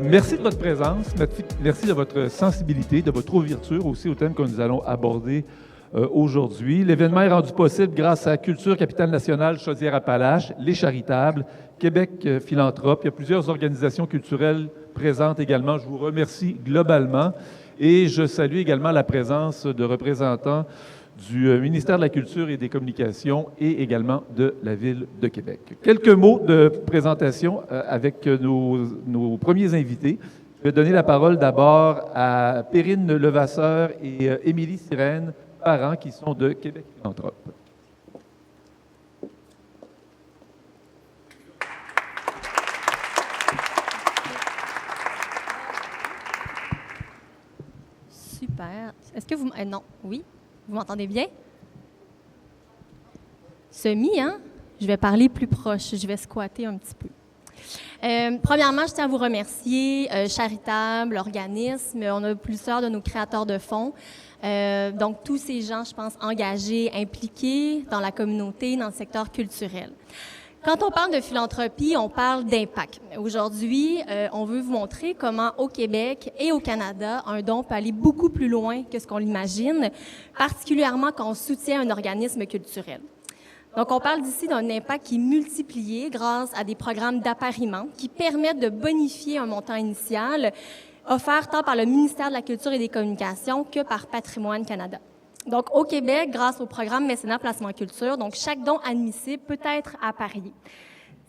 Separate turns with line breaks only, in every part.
Merci de votre présence, merci de votre sensibilité, de votre ouverture aussi au thème que nous allons aborder aujourd'hui. L'événement est rendu possible grâce à Culture Capitale Nationale Chaudière-Appalaches, Les Charitables, Québec Philanthrope. Il y a plusieurs organisations culturelles présentes également. Je vous remercie globalement et je salue également la présence de représentants du ministère de la Culture et des Communications et également de la Ville de Québec. Quelques mots de présentation avec nos premiers invités. Je vais donner la parole d'abord à Perrine Levasseur et Émilie Sirène, parents qui sont de Québec Philanthrope.
Super. Est-ce que vous... non, oui? Vous m'entendez bien? Semi, hein? Je vais parler plus proche, je vais squatter un petit peu. Premièrement, je tiens à vous remercier, Charitable, l'organisme. On a plusieurs de nos créateurs de fonds. Donc, tous ces gens, je pense, engagés, impliqués dans la communauté, dans le secteur culturel. Quand on parle de philanthropie, on parle d'impact. Aujourd'hui, on veut vous montrer comment au Québec et au Canada, un don peut aller beaucoup plus loin que ce qu'on l'imagine, particulièrement quand on soutient un organisme culturel. Donc, on parle d'ici d'un impact qui est multiplié grâce à des programmes d'appariement qui permettent de bonifier un montant initial offert tant par le ministère de la Culture et des Communications que par Patrimoine Canada. Donc, au Québec, grâce au programme Mécénat Placement Culture, donc chaque don admissible peut être apparié.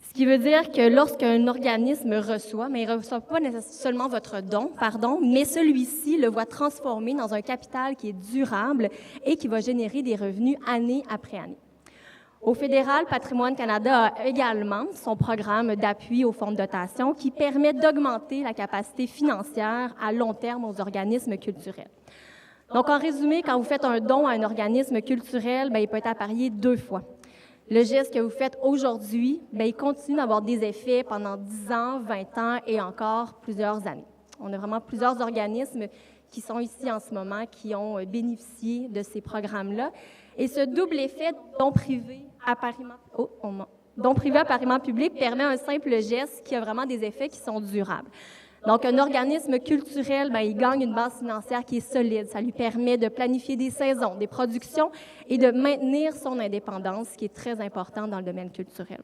Ce qui veut dire que lorsqu'un organisme reçoit, mais il ne reçoit pas seulement votre don, mais celui-ci le voit transformer dans un capital qui est durable et qui va générer des revenus année après année. Au fédéral, Patrimoine Canada a également son programme d'appui aux fonds de dotation qui permet d'augmenter la capacité financière à long terme aux organismes culturels. Donc, en résumé, quand vous faites un don à un organisme culturel, il peut être apparié 2 fois. Le geste que vous faites aujourd'hui, il continue d'avoir des effets pendant 10 ans, 20 ans et encore plusieurs années. On a vraiment plusieurs organismes qui sont ici en ce moment, qui ont bénéficié de ces programmes-là. Et ce double effet don privé, appariement public permet un simple geste qui a vraiment des effets qui sont durables. Donc, un organisme culturel, il gagne une base financière qui est solide. Ça lui permet de planifier des saisons, des productions et de maintenir son indépendance, ce qui est très important dans le domaine culturel.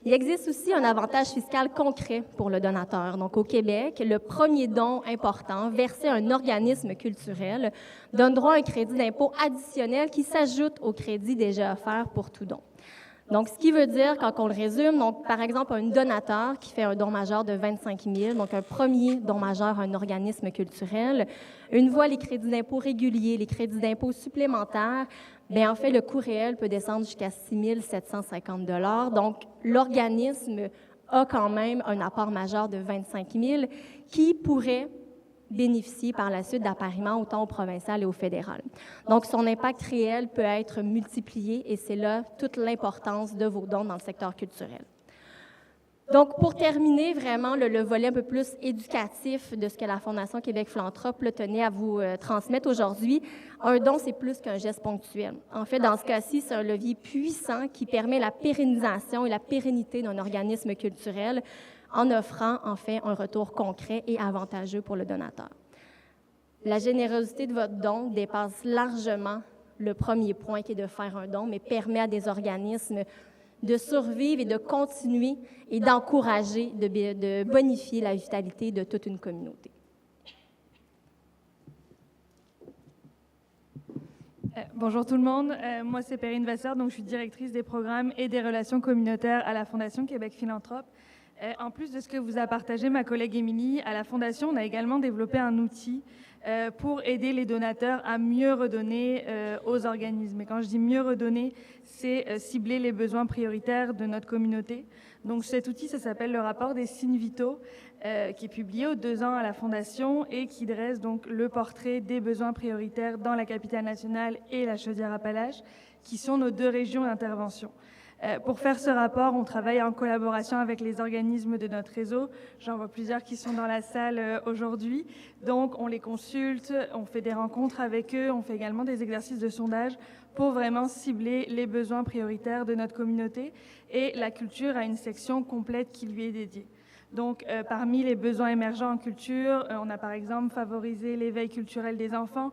Il existe aussi un avantage fiscal concret pour le donateur. Donc, au Québec, le premier don important versé à un organisme culturel donne droit à un crédit d'impôt additionnel qui s'ajoute au crédit déjà offert pour tout don. Donc, ce qui veut dire, quand on le résume, donc, par exemple, un donateur qui fait un don majeur de 25 000, donc un premier don majeur à un organisme culturel, une fois les crédits d'impôt réguliers, les crédits d'impôt supplémentaires, en fait, le coût réel peut descendre jusqu'à 6 750 $. Donc, l'organisme a quand même un apport majeur de 25 000 qui pourrait bénéficier par la suite d'appariements autant au provincial et au fédéral. Donc, son impact réel peut être multiplié et c'est là toute l'importance de vos dons dans le secteur culturel. Donc, pour terminer, vraiment, le volet un peu plus éducatif de ce que la Fondation Québec Philanthrope tenait à vous transmettre aujourd'hui, un don, c'est plus qu'un geste ponctuel. En fait, dans ce cas-ci, c'est un levier puissant qui permet la pérennisation et la pérennité d'un organisme culturel en offrant, en fait, un retour concret et avantageux pour le donateur. La générosité de votre don dépasse largement le premier point qui est de faire un don, mais permet à des organismes de survivre et de continuer et d'encourager, de bonifier la vitalité de toute une communauté.
Bonjour tout le monde, moi c'est Perrine Vasseur, donc je suis directrice des programmes et des relations communautaires à la Fondation Québec Philanthrope. En plus de ce que vous a partagé ma collègue Émilie, à la Fondation, on a également développé un outil pour aider les donateurs à mieux redonner aux organismes. Et quand je dis mieux redonner, c'est cibler les besoins prioritaires de notre communauté. Donc cet outil, ça s'appelle le rapport des signes vitaux, qui est publié aux 2 ans à la Fondation et qui dresse donc le portrait des besoins prioritaires dans la capitale nationale et la Chaudière-Appalaches, qui sont nos 2 régions d'intervention. Pour faire ce rapport, on travaille en collaboration avec les organismes de notre réseau. J'en vois plusieurs qui sont dans la salle aujourd'hui. Donc, on les consulte, on fait des rencontres avec eux, on fait également des exercices de sondage pour vraiment cibler les besoins prioritaires de notre communauté. Et la culture a une section complète qui lui est dédiée. Donc, parmi les besoins émergents en culture, on a par exemple favorisé l'éveil culturel des enfants,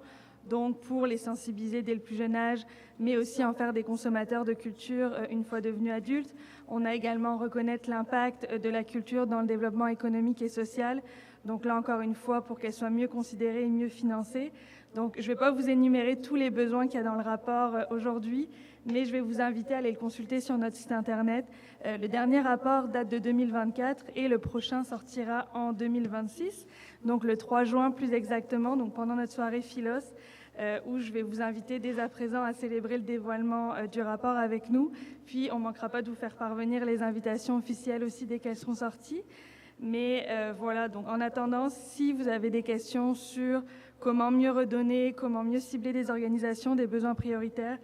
donc pour les sensibiliser dès le plus jeune âge, mais aussi en faire des consommateurs de culture une fois devenus adultes. On a également reconnaître l'impact de la culture dans le développement économique et social. Donc là, encore une fois, pour qu'elle soit mieux considérée et mieux financée. Donc, je ne vais pas vous énumérer tous les besoins qu'il y a dans le rapport aujourd'hui, mais je vais vous inviter à aller le consulter sur notre site Internet. Le dernier rapport date de 2024 et le prochain sortira en 2026, donc le 3 juin plus exactement, donc pendant notre soirée Philos, où je vais vous inviter dès à présent à célébrer le dévoilement du rapport avec nous. Puis, on ne manquera pas de vous faire parvenir les invitations officielles aussi dès qu'elles seront sorties. Mais voilà, donc en attendant, si vous avez des questions sur comment mieux redonner, comment mieux cibler des organisations, des besoins prioritaires,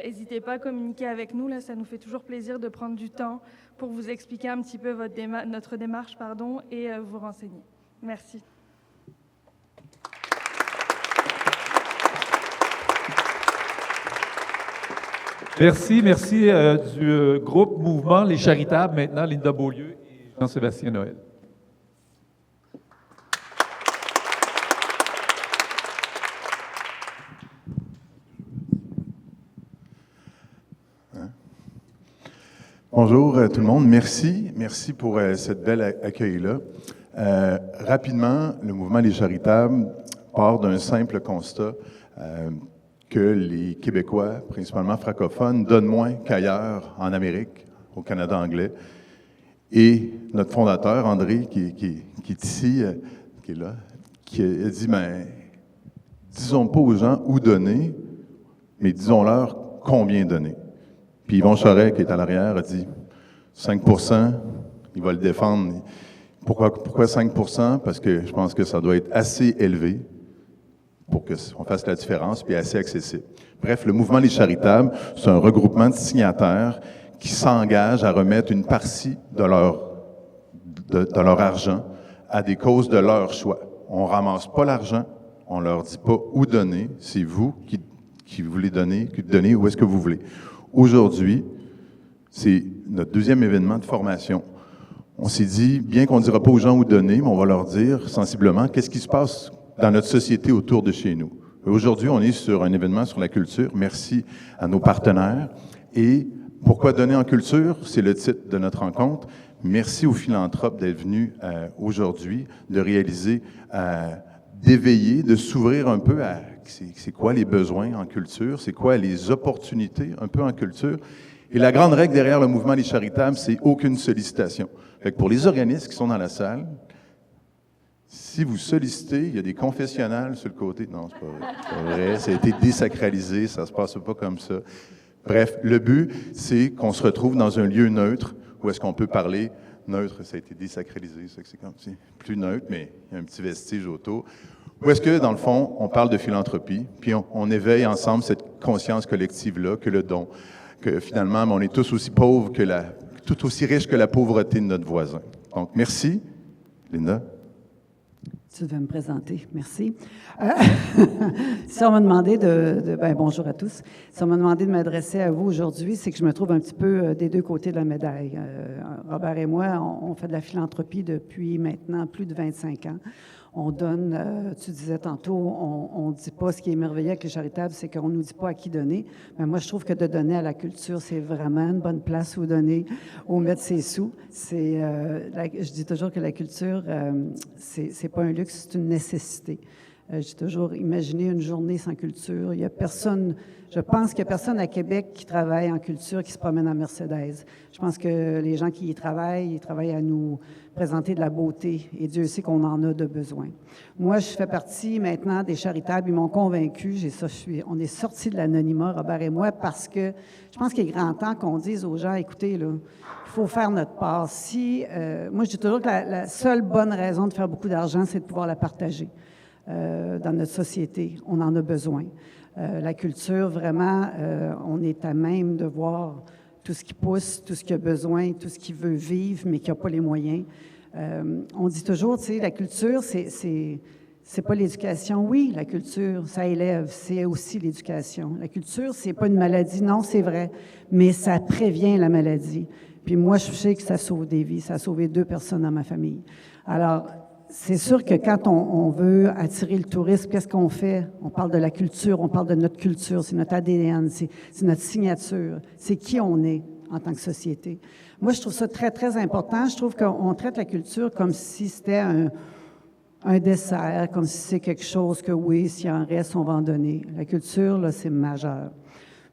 n'hésitez pas à communiquer avec nous. Là, ça nous fait toujours plaisir de prendre du temps pour vous expliquer un petit peu notre démarche et vous renseigner. Merci.
Merci du groupe Mouvement Les Charitables, maintenant Linda Beaulieu et Jean-Sébastien Noël.
Bonjour tout le monde, merci pour cette belle accueil-là. Rapidement, le Mouvement Les Charitables part d'un simple constat que les Québécois, principalement francophones, donnent moins qu'ailleurs en Amérique, au Canada anglais. Et notre fondateur, André, qui est ici, qui est là, qui a dit, disons pas aux gens où donner, mais disons-leur combien donner. Puis Yvon Charest, qui est à l'arrière, a dit 5 %, il va le défendre. Pourquoi 5 %? Parce que je pense que ça doit être assez élevé pour qu'on fasse la différence, puis assez accessible. Bref, le Mouvement Les Charitables, c'est un regroupement de signataires qui s'engagent à remettre une partie de leur argent à des causes de leur choix. On ne ramasse pas l'argent, on ne leur dit pas où donner, c'est vous qui voulez donner, où est-ce que vous voulez. Aujourd'hui, c'est notre deuxième événement de formation. On s'est dit, bien qu'on ne dira pas aux gens où donner, mais on va leur dire sensiblement qu'est-ce qui se passe dans notre société autour de chez nous. Aujourd'hui, on est sur un événement sur la culture. Merci à nos partenaires. Et pourquoi donner en culture? C'est le titre de notre rencontre. Merci aux philanthropes d'être venus aujourd'hui, de réaliser, d'éveiller, de s'ouvrir un peu à c'est quoi les besoins en culture, c'est quoi les opportunités un peu en culture. Et la grande règle derrière le Mouvement Les Charitables, c'est aucune sollicitation. Fait que pour les organismes qui sont dans la salle, si vous sollicitez, il y a des confessionnals sur le côté. Non, c'est pas vrai. Ça a été désacralisé, ça se passe pas comme ça. Bref, le but, c'est qu'on se retrouve dans un lieu neutre où est-ce qu'on peut parler. Neutre, ça a été désacralisé, c'est comme si plus neutre, mais il y a un petit vestige autour. Où est-ce que, dans le fond, on parle de philanthropie, puis on éveille ensemble cette conscience collective-là, que le don, que finalement, on est tous aussi pauvres tout aussi riches que la pauvreté de notre voisin. Donc, merci. Linda?
Tu devais me présenter, merci. Si on m'a demandé bonjour à tous. Si on m'a demandé de m'adresser à vous aujourd'hui, c'est que je me trouve un petit peu des deux côtés de la médaille. Robert et moi, on fait de la philanthropie depuis maintenant plus de 25 ans. On donne, tu disais tantôt, on ne dit pas ce qui est merveilleux avec les charitables, c'est qu'on ne nous dit pas à qui donner. Mais moi, je trouve que de donner à la culture, c'est vraiment une bonne place où donner, où mettre ses sous. Je dis toujours que la culture, c'est pas un luxe, c'est une nécessité. J'ai toujours imaginé une journée sans culture. Il y a personne, je pense qu'il n'y a personne à Québec qui travaille en culture qui se promène en Mercedes. Je pense que les gens qui y travaillent, ils travaillent à nous présenter de la beauté, et Dieu sait qu'on en a de besoin. Moi, je fais partie maintenant des charitables. Ils m'ont convaincu. On est sortis de l'anonymat, Robert et moi, parce que je pense qu'il est grand temps qu'on dise aux gens, écoutez, là, il faut faire notre part. Moi, je dis toujours que la seule bonne raison de faire beaucoup d'argent, c'est de pouvoir la partager. Dans notre société, on en a besoin. La culture, vraiment, on est à même de voir tout ce qui pousse, tout ce qui a besoin, tout ce qui veut vivre, mais qui n'a pas les moyens. On dit toujours, tu sais, la culture, c'est pas l'éducation. Oui, la culture, ça élève, c'est aussi l'éducation. La culture, c'est pas une maladie, non, c'est vrai, mais ça prévient la maladie. Puis moi, je sais que ça sauve des vies, ça a sauvé 2 personnes dans ma famille. Alors, c'est sûr que quand on veut attirer le tourisme, qu'est-ce qu'on fait? On parle de la culture, on parle de notre culture, c'est notre ADN, c'est notre signature, c'est qui on est en tant que société. Moi, je trouve ça très, très important. Je trouve qu'on traite la culture comme si c'était un dessert, comme si c'est quelque chose que, oui, s'il en reste, on va en donner. La culture, là, c'est majeur.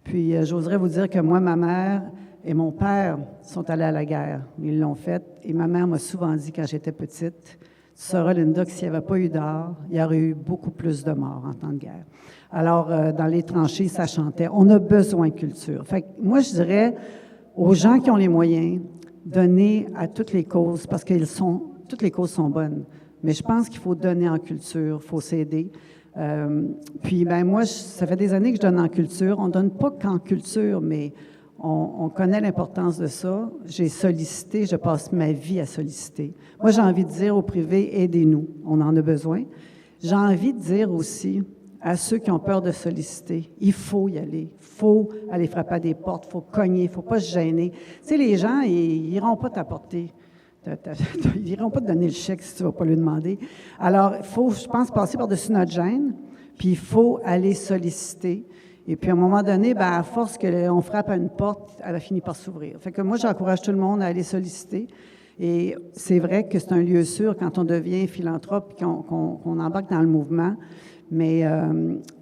Puis, j'oserais vous dire que moi, ma mère et mon père sont allés à la guerre. Ils l'ont fait. Et ma mère m'a souvent dit, quand j'étais petite, tu sauras, Linda, que s'il n'y avait pas eu d'art, il y aurait eu beaucoup plus de morts en temps de guerre. Alors, dans les tranchées, ça chantait. On a besoin de culture. Fait que moi, je dirais aux gens qui ont les moyens, donner à toutes les causes, parce que toutes les causes sont bonnes. Mais je pense qu'il faut donner en culture, il faut s'aider. Puis, ben moi, ça fait des années que je donne en culture. On ne donne pas qu'en culture, mais on connaît l'importance de ça. J'ai sollicité, je passe ma vie à solliciter. Moi, j'ai envie de dire au privé, aidez-nous, on en a besoin. J'ai envie de dire aussi à ceux qui ont peur de solliciter, il faut y aller, il faut aller frapper à des portes, il faut cogner, il ne faut pas se gêner. Tu sais, les gens, ils n'iront pas t'apporter. Ils n'iront pas te donner le chèque si tu ne vas pas lui demander. Alors, il faut, je pense, passer par-dessus notre gêne, puis il faut aller solliciter. Et puis, à un moment donné, ben, à force qu'on frappe à une porte, elle va finir par s'ouvrir. Fait que moi, j'encourage tout le monde à aller solliciter. Et c'est vrai que c'est un lieu sûr quand on devient philanthrope et qu'on embarque dans le mouvement. Mais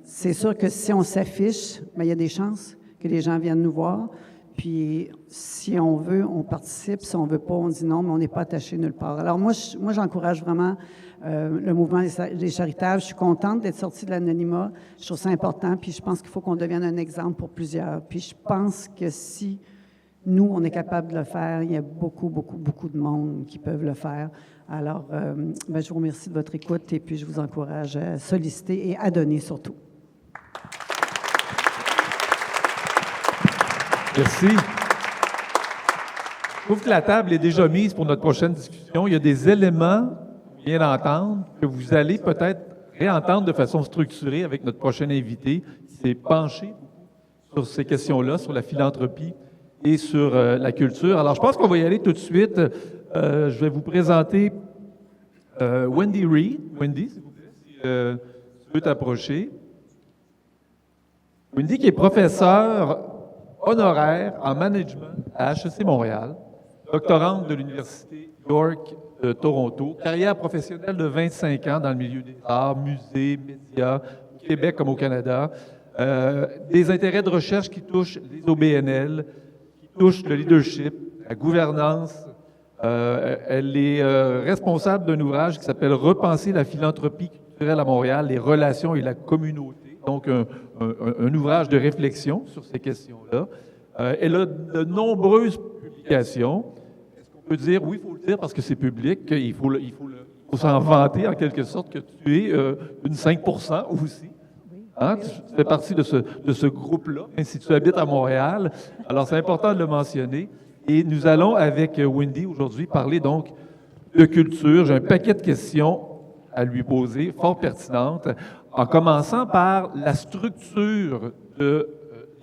c'est sûr que si on s'affiche, ben, il y a des chances que les gens viennent nous voir. Puis, si on veut, on participe. Si on veut pas, on dit non, mais on n'est pas attaché nulle part. Alors, moi, j'encourage vraiment le mouvement des charitables. Je suis contente d'être sortie de l'anonymat. Je trouve ça important. Puis, je pense qu'il faut qu'on devienne un exemple pour plusieurs. Puis, je pense que si nous, on est capable de le faire, il y a beaucoup, beaucoup, beaucoup de monde qui peuvent le faire. Alors, ben, je vous remercie de votre écoute et puis je vous encourage à solliciter et à donner surtout.
Merci. Je trouve que la table est déjà mise pour notre prochaine discussion. Il y a des éléments, vous venez d'entendre, que vous allez peut-être réentendre de façon structurée avec notre prochain invité, qui s'est penché sur ces questions-là, sur la philanthropie et sur la culture. Alors, je pense qu'on va y aller tout de suite. Je vais vous présenter Wendy Reed. Wendy, s'il vous plaît, si tu veux t'approcher. Wendy qui est professeure honoraire en management à HEC Montréal, doctorante de l'Université York de Toronto, carrière professionnelle de 25 ans dans le milieu des arts, musées, médias, au Québec comme au Canada, des intérêts de recherche qui touchent les OBNL, qui touchent le leadership, la gouvernance. Elle est responsable d'un ouvrage qui s'appelle « Repenser la philanthropie culturelle à Montréal, les relations et la communauté ». Donc, un ouvrage de réflexion sur ces questions-là. Elle a de nombreuses publications. Est-ce qu'on peut dire, oui, il faut le dire parce que c'est public, il faut s'en vanter en quelque sorte que tu es une 5% aussi. Hein? Tu fais partie de ce groupe-là, même si tu habites à Montréal. Alors, c'est important de le mentionner. Et nous allons, avec Wendy, aujourd'hui, parler donc de culture. J'ai un paquet de questions à lui poser, fort pertinentes, en commençant par la structure de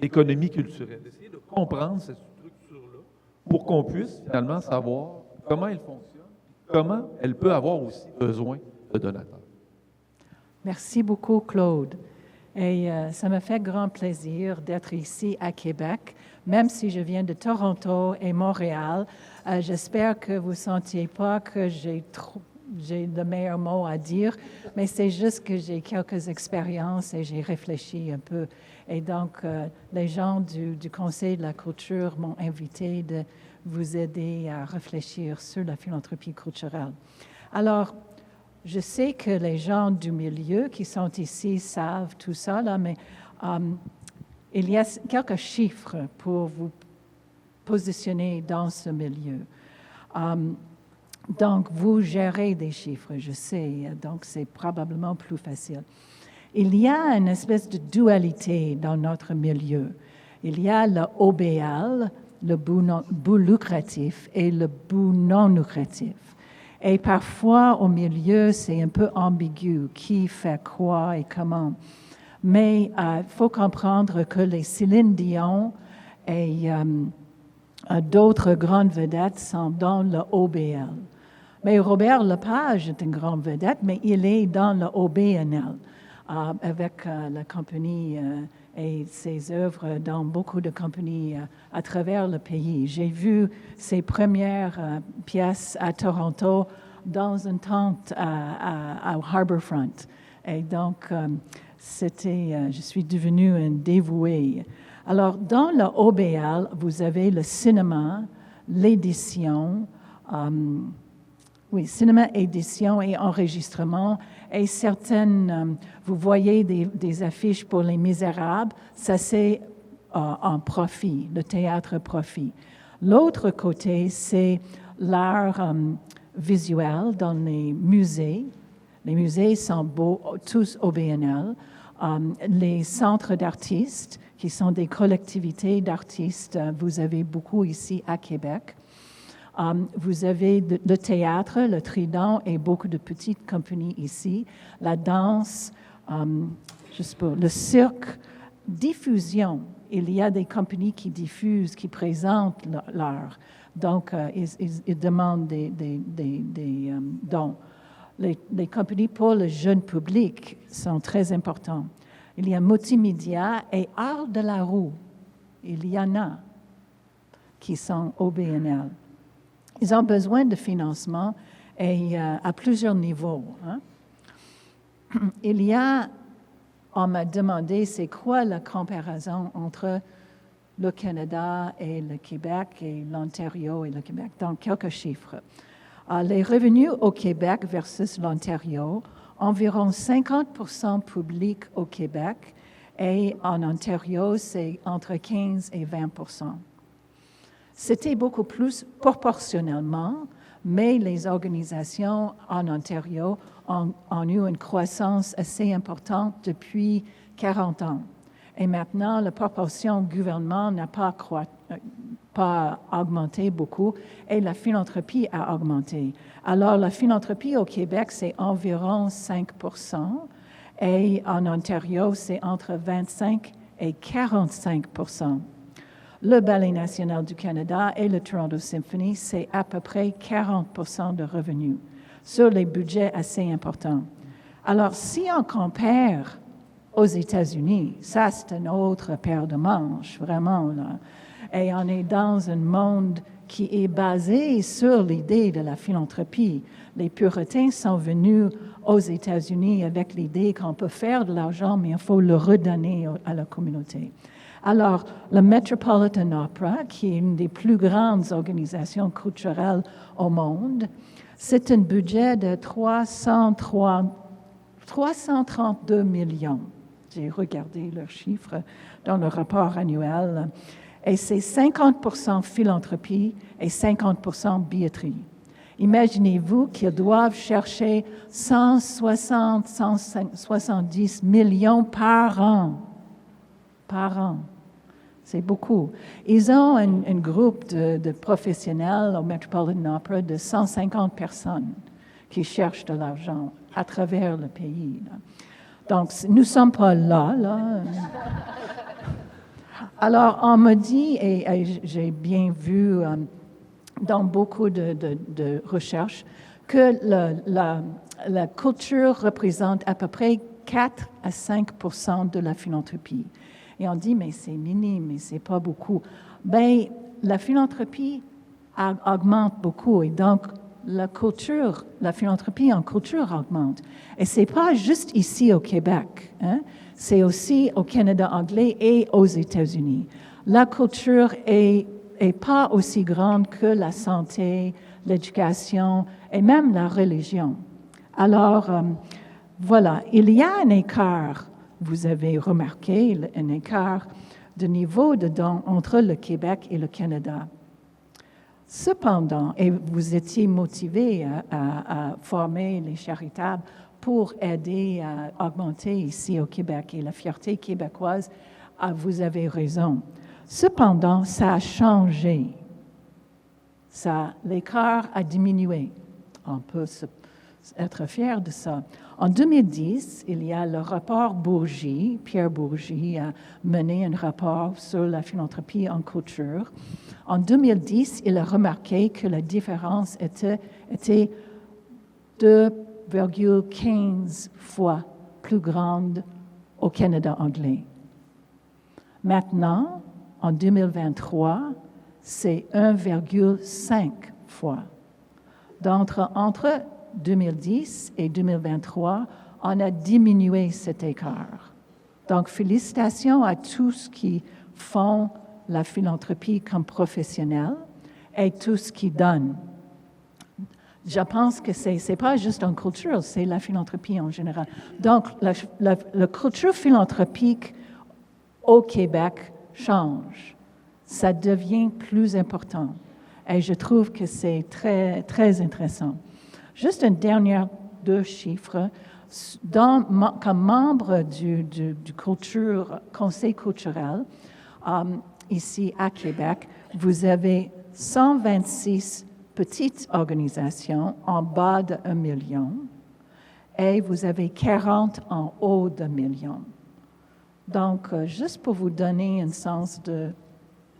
l'économie culturelle. Essayer de comprendre cette structure-là pour qu'on puisse finalement savoir comment elle fonctionne, comment elle peut avoir aussi besoin de donateurs.
Merci beaucoup, Claude. Et ça me fait grand plaisir d'être ici à Québec, même si je viens de Toronto et Montréal. J'espère que vous ne sentiez pas que j'ai le meilleur mot à dire, mais c'est juste que j'ai quelques expériences et j'ai réfléchi un peu. Et donc, les gens du Conseil de la culture m'ont invité de vous aider à réfléchir sur la philanthropie culturelle. Alors, je sais que les gens du milieu qui sont ici savent tout ça, là, mais il y a quelques chiffres pour vous positionner dans ce milieu. Donc, vous gérez des chiffres, je sais, donc c'est probablement plus facile. Il y a une espèce de dualité dans notre milieu. Il y a le OBL, le but lucratif et le but non lucratif. Et parfois, au milieu, c'est un peu ambigu, qui fait quoi et comment. Mais il faut comprendre que les Céline Dion et d'autres grandes vedettes sont dans le OBL. Mais Robert Lepage est une grande vedette, mais il est dans le OBNL avec la compagnie et ses œuvres dans beaucoup de compagnies à travers le pays. J'ai vu ses premières pièces à Toronto dans une tente à Harbourfront. Et donc, je suis devenue une dévouée. Alors, dans le OBL, vous avez le cinéma, l'édition, cinéma, édition et enregistrement. Et certaines, vous voyez des affiches pour Les Misérables, ça c'est en profit, le théâtre profit. L'autre côté, c'est l'art visuel dans les musées. Les musées sont beaux, tous au BNL. Les centres d'artistes, qui sont des collectivités d'artistes, vous avez beaucoup ici à Québec. Vous avez le théâtre, le Trident et beaucoup de petites compagnies ici. La danse, le cirque, diffusion. Il y a des compagnies qui diffusent, qui présentent l'art. Donc, ils demandent des dons. Les compagnies pour le jeune public sont très importantes. Il y a multimédia et art de la roue. Il y en a qui sont au BNL. Ils ont besoin de financement et à plusieurs niveaux. Hein? On m'a demandé c'est quoi la comparaison entre le Canada et le Québec et l'Ontario et le Québec. Donc, quelques chiffres. Les revenus au Québec versus l'Ontario, environ 50% public au Québec et en Ontario, c'est entre 15 et 20%. C'était beaucoup plus proportionnellement, mais les organisations en Ontario ont eu une croissance assez importante depuis 40 ans. Et maintenant, la proportion gouvernement n'a pas augmenté beaucoup et la philanthropie a augmenté. Alors, la philanthropie au Québec, c'est environ 5% et en Ontario, c'est entre 25 et 45%. Le Ballet national du Canada et le Toronto Symphony, c'est à peu près 40% de revenus sur les budgets assez importants. Alors, si on compare aux États-Unis, ça, c'est une autre paire de manches, vraiment, là. Et on est dans un monde qui est basé sur l'idée de la philanthropie. Les puritains sont venus aux États-Unis avec l'idée qu'on peut faire de l'argent, mais il faut le redonner à la communauté. Alors, le Metropolitan Opera, qui est une des plus grandes organisations culturelles au monde, c'est un budget de 332 millions. J'ai regardé leurs chiffres dans le rapport annuel. Et c'est 50% philanthropie et 50% billetterie. Imaginez-vous qu'ils doivent chercher 170 millions par an. Par an. C'est beaucoup. Ils ont un groupe de professionnels au Metropolitan Opera de 150 personnes qui cherchent de l'argent à travers le pays. Là. Donc, nous ne sommes pas là. Alors, on me dit, et j'ai bien vu dans beaucoup de recherches, que la culture représente à peu près 4 à 5% de la philanthropie. Et on dit, mais c'est minime, mais c'est pas beaucoup. Bien, la philanthropie augmente beaucoup et donc la philanthropie en culture augmente. Et c'est pas juste ici au Québec, hein? C'est aussi au Canada anglais et aux États-Unis. La culture est pas aussi grande que la santé, l'éducation et même la religion. Alors, voilà, il y a un écart, vous avez remarqué, un écart de niveau de dons entre le Québec et le Canada. Cependant, et vous étiez motivés à former les charitables pour aider à augmenter ici au Québec et la fierté québécoise, vous avez raison. Cependant, ça a changé. L'écart a diminué. On peut être fier de ça. En 2010, il y a le rapport Bourgie. Pierre Bourgie a mené un rapport sur la philanthropie en culture. En 2010, il a remarqué que la différence était 2,15 fois plus grande au Canada anglais. Maintenant, en 2023, c'est 1,5 fois. Donc, entre 2010 et 2023, on a diminué cet écart. Donc, félicitations à tous qui font la philanthropie comme professionnels et tous qui donnent. Je pense que c'est pas juste en culture, c'est la philanthropie en général. Donc, la culture philanthropique au Québec change. Ça devient plus important. Et je trouve que c'est très, très intéressant. Juste une dernière 2 chiffres. Comme membre du Conseil culturel, ici à Québec, vous avez 126 petites organisations en bas de 1 million et vous avez 40 en haut de 1 million. Donc, juste pour vous donner un sens de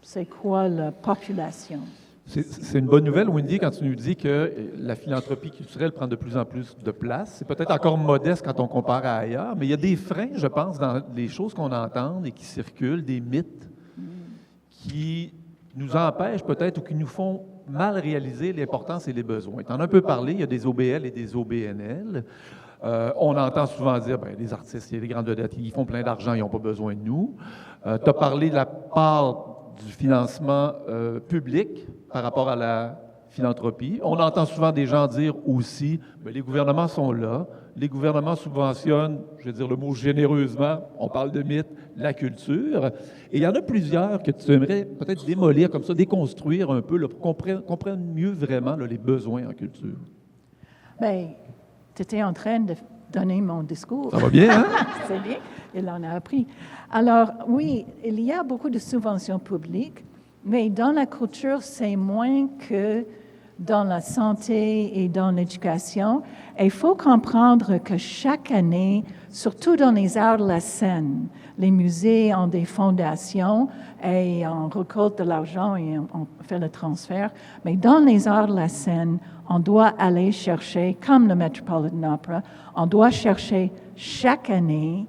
c'est quoi la population.
C'est une bonne nouvelle, Wendy, quand tu nous dis que la philanthropie culturelle prend de plus en plus de place. C'est peut-être encore modeste quand on compare à ailleurs, mais il y a des freins, je pense, dans les choses qu'on entend et qui circulent, des mythes qui nous empêchent peut-être ou qui nous font mal réaliser l'importance et les besoins. Tu en as un peu parlé, il y a des OBL et des OBNL. On entend souvent dire, les artistes, il y a des grandes vedettes, ils font plein d'argent, ils n'ont pas besoin de nous. Tu as parlé de la part du financement public par rapport à la philanthropie. On entend souvent des gens dire aussi, les gouvernements sont là, les gouvernements subventionnent, je vais dire le mot généreusement, on parle de mythe, la culture. Et il y en a plusieurs que tu aimerais peut-être démolir comme ça, déconstruire un peu, là, pour qu'on comprenne mieux vraiment là, les besoins en culture.
Bien, tu étais en train de donner mon discours.
Ça va bien, hein?
C'est bien, il en a appris. Alors, oui, il y a beaucoup de subventions publiques, mais dans la culture, c'est moins que dans la santé et dans l'éducation. Et il faut comprendre que chaque année, surtout dans les arts de la scène, les musées ont des fondations et on récolte de l'argent et on fait le transfert. Mais dans les arts de la scène, on doit aller chercher, comme le Metropolitan Opera, on doit chercher chaque année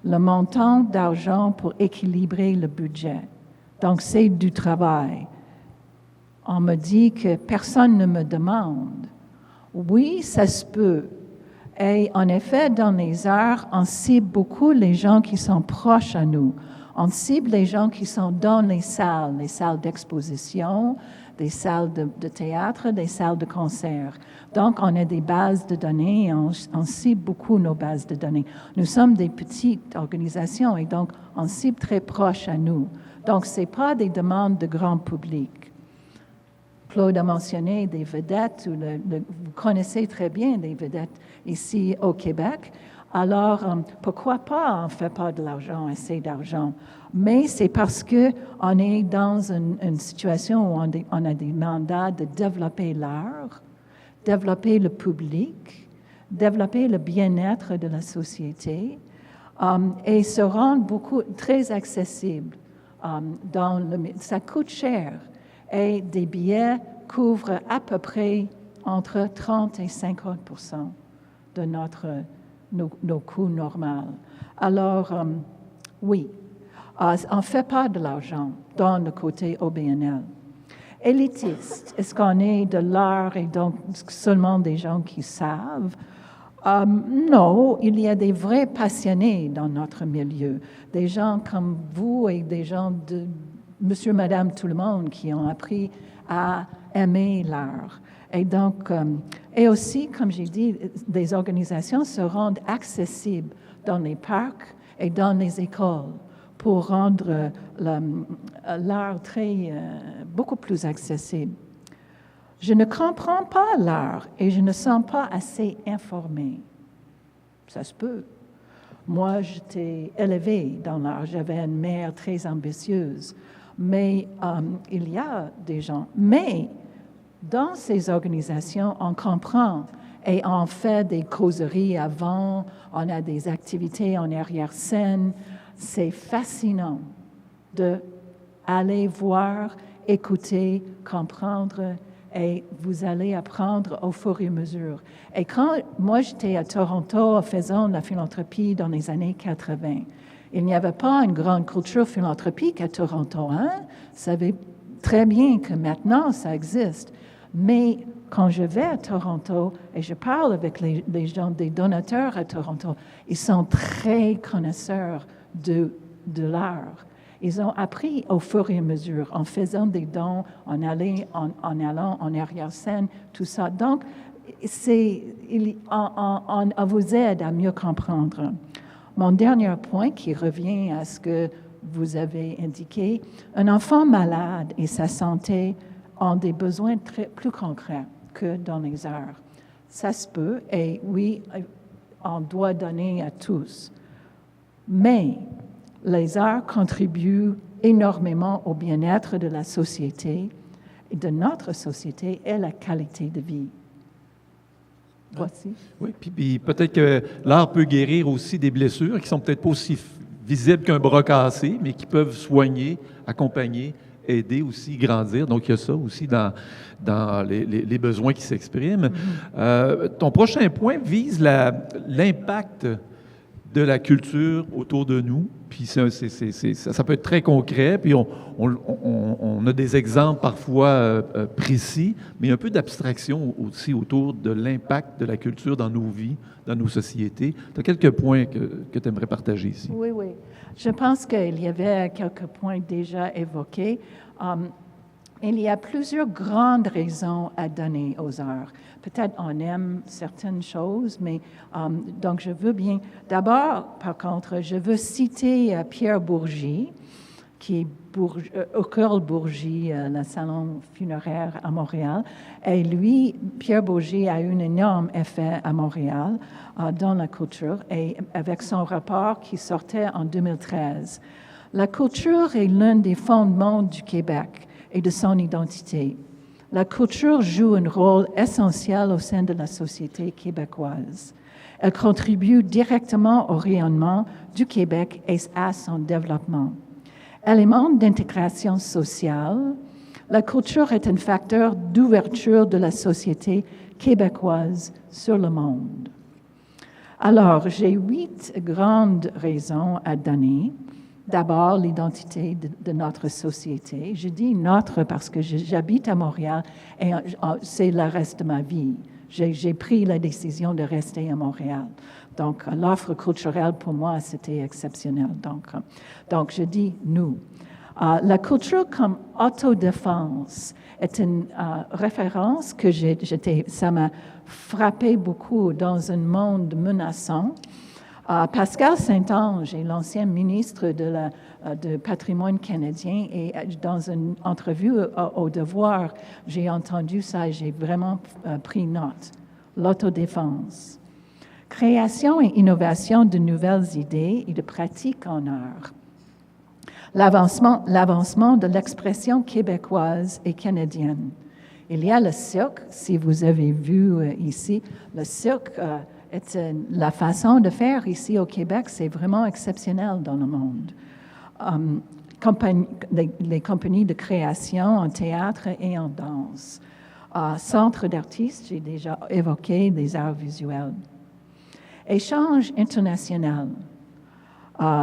le montant d'argent pour équilibrer le budget. Donc, c'est du travail. On me dit que personne ne me demande. Oui, ça se peut. Et en effet, dans les arts, on cible beaucoup les gens qui sont proches à nous. On cible les gens qui sont dans les salles d'exposition, des salles de théâtre, des salles de concert. Donc, on a des bases de données et on cible beaucoup nos bases de données. Nous sommes des petites organisations et donc, on cible très proche à nous. Donc, ce n'est pas des demandes de grand public. Claude a mentionné des vedettes, vous connaissez très bien des vedettes ici au Québec. Alors, pourquoi pas on ne fait pas de l'argent, assez d'argent? Mais c'est parce qu'on est dans une situation où on a des mandats de développer l'art, développer le public, développer le bien-être de la société et se rendre très accessible. Ça coûte cher et des billets couvrent à peu près entre 30 et 50% de nos coûts normaux. Alors, oui, on ne fait pas de l'argent dans le côté OBNL. Élitiste, est-ce qu'on est de l'art et donc seulement des gens qui savent? Non, il y a des vrais passionnés dans notre milieu, des gens comme vous et des gens de monsieur, madame, tout le monde qui ont appris à aimer l'art. Et donc, et aussi, comme j'ai dit, des organisations se rendent accessibles dans les parcs et dans les écoles pour rendre l'art beaucoup plus accessible. Je ne comprends pas l'art et je ne sens pas assez informée. Ça se peut. Moi, j'étais élevée dans l'art. J'avais une mère très ambitieuse. Mais il y a des gens. Mais dans ces organisations, on comprend et on fait des causeries avant, on a des activités en arrière-scène. C'est fascinant d'aller voir, écouter, comprendre, et vous allez apprendre au fur et à mesure. Et quand moi j'étais à Toronto faisant de la philanthropie dans les années 80, il n'y avait pas une grande culture philanthropique à Toronto. Hein? Vous savez très bien que maintenant ça existe. Mais quand je vais à Toronto et je parle avec les gens, des donateurs à Toronto, ils sont très connaisseurs de l'art. Ils ont appris au fur et à mesure, en faisant des dons, en allant en arrière-scène, tout ça. Donc, on vous aide à mieux comprendre. Mon dernier point qui revient à ce que vous avez indiqué, un enfant malade et sa santé ont des besoins plus concrets que dans les arts. Ça se peut, et oui, on doit donner à tous. Mais les arts contribuent énormément au bien-être de la société, et de notre société et la qualité de vie. Voici.
Oui, puis peut-être que l'art peut guérir aussi des blessures qui sont peut-être pas aussi visibles qu'un bras cassé, mais qui peuvent soigner, accompagner, aider aussi, grandir. Donc, il y a ça aussi dans les besoins qui s'expriment. Ton prochain point vise l'impact de la culture autour de nous. Puis ça peut être très concret, puis on a des exemples parfois précis, mais un peu d'abstraction aussi autour de l'impact de la culture dans nos vies, dans nos sociétés. Tu as quelques points que tu aimerais partager ici.
Oui, oui. Je pense qu'il y avait quelques points déjà évoqués. Il y a plusieurs grandes raisons à donner aux arts. Peut-être on aime certaines choses, mais donc je veux bien... D'abord, par contre, je veux citer Pierre Bourgie, qui est au Cœur Bourgie, le salon funéraire à Montréal. Et lui, Pierre Bourgie a eu un énorme effet à Montréal dans la culture, et avec son rapport qui sortait en 2013. La culture est l'un des fondements du Québec et de son identité. La culture joue un rôle essentiel au sein de la société québécoise. Elle contribue directement au rayonnement du Québec et à son développement. Élément d'intégration sociale, la culture est un facteur d'ouverture de la société québécoise sur le monde. Alors, j'ai 8 grandes raisons à donner. D'abord, l'identité de notre société. Je dis notre parce que j'habite à Montréal et c'est le reste de ma vie. J'ai pris la décision de rester à Montréal. Donc, l'offre culturelle, pour moi, c'était exceptionnel. Donc, je dis nous. La culture comme autodéfense est une référence que ça m'a frappé beaucoup dans un monde menaçant. Pascal Saint-Onge est l'ancien ministre de patrimoine canadien, et dans une entrevue au Devoir, j'ai entendu ça et j'ai vraiment pris note. L'autodéfense. Création et innovation de nouvelles idées et de pratiques en art. L'avancement de l'expression québécoise et canadienne. Il y a le cirque, si vous avez vu ici, le cirque la façon de faire ici au Québec, c'est vraiment exceptionnel dans le monde. Les compagnies de création en théâtre et en danse. Centre d'artistes, j'ai déjà évoqué des arts visuels. Échange international.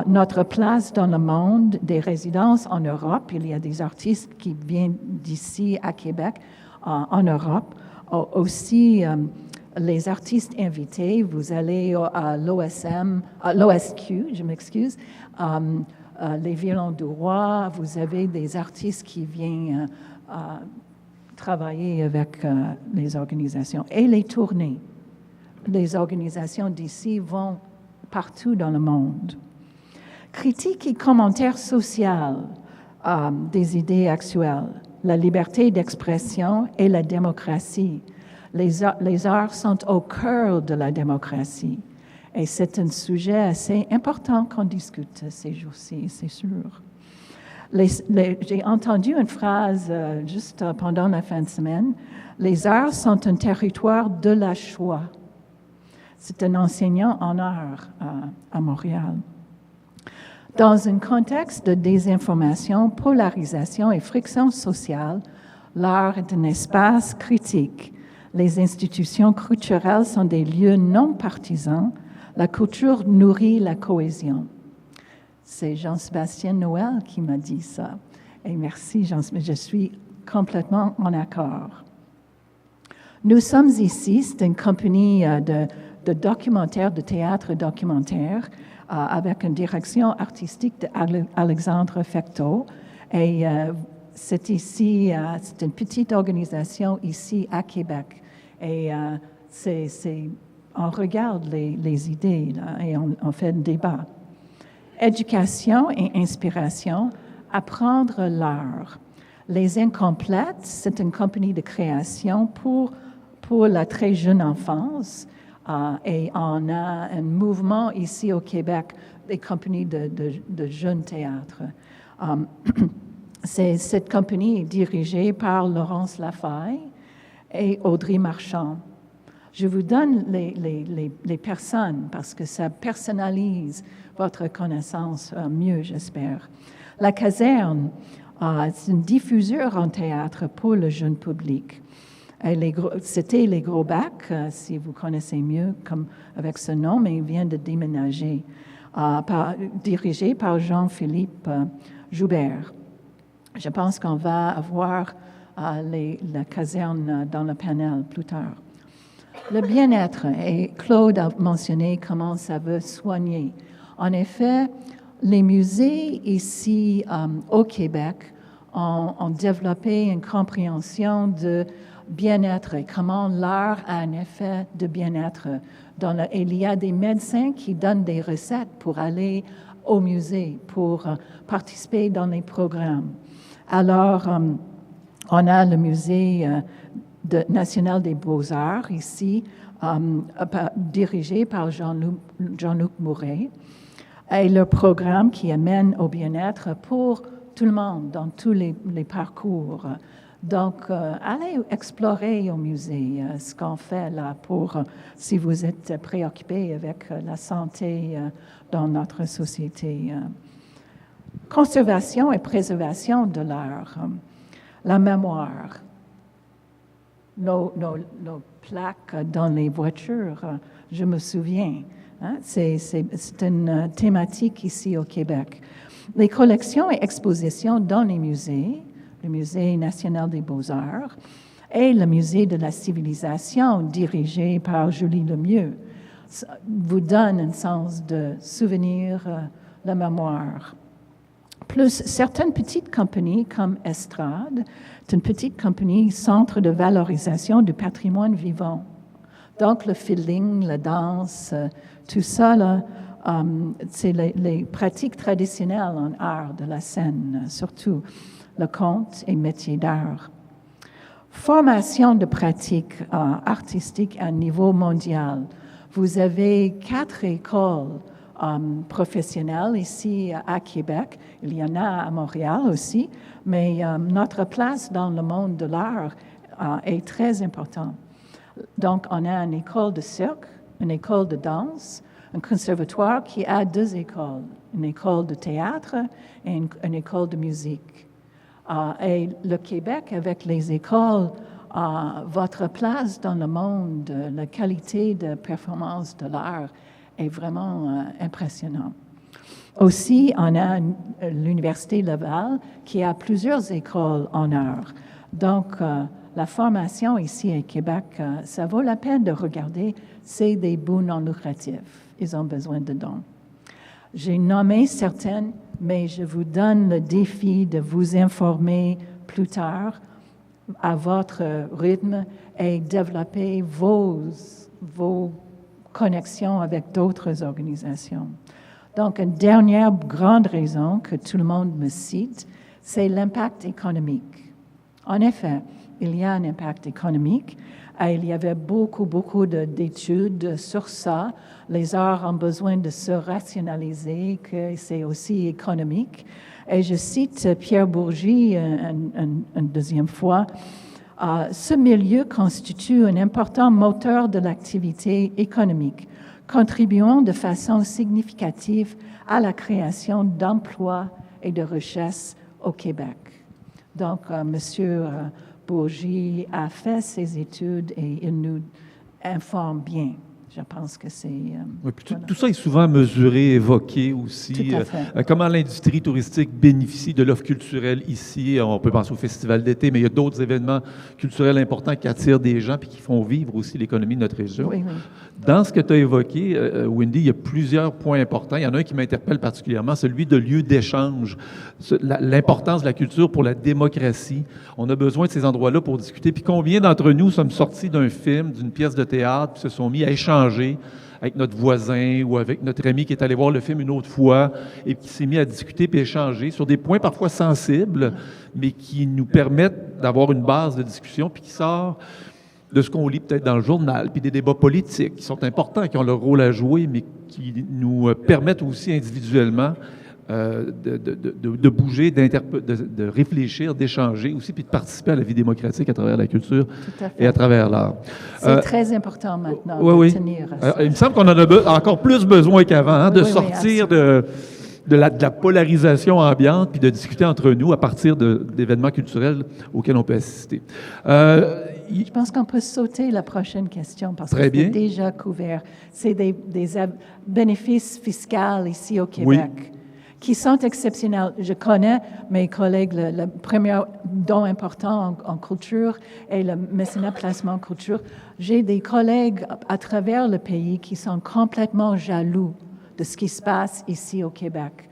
Notre place dans le monde, des résidences en Europe. Il y a des artistes qui viennent d'ici à Québec, en Europe. Aussi, les artistes invités, vous allez à l'OSQ, je m'excuse, les violons du roi, vous avez des artistes qui viennent travailler avec les organisations. Et les tournées. Les organisations d'ici vont partout dans le monde. Critique et commentaires sociaux des idées actuelles, la liberté d'expression et la démocratie. Les arts sont au cœur de la démocratie. Et c'est un sujet assez important qu'on discute ces jours-ci, c'est sûr. J'ai entendu une phrase juste pendant la fin de semaine. Les arts sont un territoire de la choix. C'est un enseignant en arts à Montréal. Dans un contexte de désinformation, polarisation et friction sociale, l'art est un espace critique. Les institutions culturelles sont des lieux non partisans. La culture nourrit la cohésion. C'est Jean-Sébastien Noël qui m'a dit ça. Et merci, je suis complètement en accord. Nous sommes ici, c'est une compagnie de documentaire, de théâtre documentaire, avec une direction artistique d'Alexandre Fecteau. Et c'est ici, c'est une petite organisation ici à Québec. Et on regarde les idées là, et on fait un débat. Éducation et inspiration, apprendre l'art. Les Incomplètes, c'est une compagnie de création pour la très jeune enfance. Et on a un mouvement ici au Québec des compagnies de jeunes théâtres. Cette compagnie est dirigée par Laurence Lafaille et Audrey Marchand. Je vous donne les personnes parce que ça personnalise votre connaissance mieux, j'espère. La Caserne, c'est une diffuseur en théâtre pour le jeune public. C'était les Gros Bacs, si vous connaissez mieux comme avec ce nom, mais il vient de déménager, dirigé par Jean-Philippe Joubert. Je pense qu'on va avoir la caserne dans le panel plus tard. Le bien-être, et Claude a mentionné comment ça veut soigner. En effet, les musées ici au Québec ont développé une compréhension de bien-être et comment l'art a un effet de bien-être. Et il y a des médecins qui donnent des recettes pour aller au musée, pour participer dans les programmes. Alors, on a le musée national des Beaux-Arts ici, dirigé par Jean-Luc Mouret, et le programme qui amène au bien-être pour tout le monde, dans tous les parcours. Donc, allez explorer au musée ce qu'on fait là si vous êtes préoccupé avec la santé dans notre société. Conservation et préservation de l'art. La mémoire. Nos plaques dans les voitures, je me souviens. Hein, c'est une thématique ici au Québec. Les collections et expositions dans les musées, le Musée national des Beaux-Arts et le Musée de la civilisation, dirigé par Julie Lemieux, vous donnent un sens de souvenir, de mémoire. Plus certaines petites compagnies comme Estrade, c'est une petite compagnie centre de valorisation du patrimoine vivant. Donc, le feeling, la danse, tout ça, là, c'est les pratiques traditionnelles en art de la scène, surtout le conte et métier d'art. Formation de pratiques artistiques à niveau mondial. Vous avez 4 écoles professionnelles ici à Québec. Il y en a à Montréal aussi, mais notre place dans le monde de l'art est très importante. Donc, on a une école de cirque, une école de danse, un conservatoire qui a 2 écoles, une école de théâtre et une école de musique. Et le Québec, avec les écoles, votre place dans le monde, la qualité de performance de l'art est vraiment impressionnante. Aussi, on a l'Université Laval qui a plusieurs écoles en art. Donc, la formation ici à Québec, ça vaut la peine de regarder. C'est des bouts non lucratifs. Ils ont besoin de dons. J'ai nommé certaines, mais je vous donne le défi de vous informer plus tard à votre rythme et développer vos connexions avec d'autres organisations. Donc, une dernière grande raison que tout le monde me cite, c'est l'impact économique. En effet, il y a un impact économique Et il y avait beaucoup d'études sur ça. Les arts ont besoin de se rationaliser, que c'est aussi économique. Et je cite Pierre Bourgi une deuxième fois. Ce milieu constitue un important moteur de l'activité économique, contribuant de façon significative à la création d'emplois et de richesses au Québec. Donc, M. Bourgi a fait ses études et il nous informe bien. Je pense que c'est...
Oui, puis tout ça est souvent mesuré, évoqué aussi.
Tout à fait.
Comment l'industrie touristique bénéficie de l'offre culturelle ici. On peut penser au festival d'été, mais il y a d'autres événements culturels importants qui attirent des gens et qui font vivre aussi l'économie de notre région.
Oui.
Dans ce que tu as évoqué, Wendy, il y a plusieurs points importants. Il y en a un qui m'interpelle particulièrement, celui de lieu d'échange, l'importance de la culture pour la démocratie. On a besoin de ces endroits-là pour discuter. Puis combien d'entre nous sommes sortis d'un film, d'une pièce de théâtre, puis se sont mis à échanger avec notre voisin ou avec notre ami qui est allé voir le film une autre fois et qui s'est mis à discuter puis échanger sur des points parfois sensibles, mais qui nous permettent d'avoir une base de discussion puis qui sort de ce qu'on lit peut-être dans le journal, puis des débats politiques qui sont importants, qui ont leur rôle à jouer, mais qui nous permettent aussi individuellement de bouger, de réfléchir, d'échanger aussi, puis de participer à la vie démocratique à travers la culture et à travers l'art.
C'est très important maintenant de tenir à ça.
Il me semble qu'on en a encore plus besoin qu'avant, de sortir de la polarisation ambiante, puis de discuter entre nous à partir d'événements culturels auxquels on peut assister.
Je pense qu'on peut sauter la prochaine question parce
Très
que
bien.
c'est déjà couvert. C'est des bénéfices fiscaux ici au Québec qui sont exceptionnels. Je connais mes collègues, le premier don important en culture est le mécénat placement en culture. J'ai des collègues à travers le pays qui sont complètement jaloux de ce qui se passe ici au Québec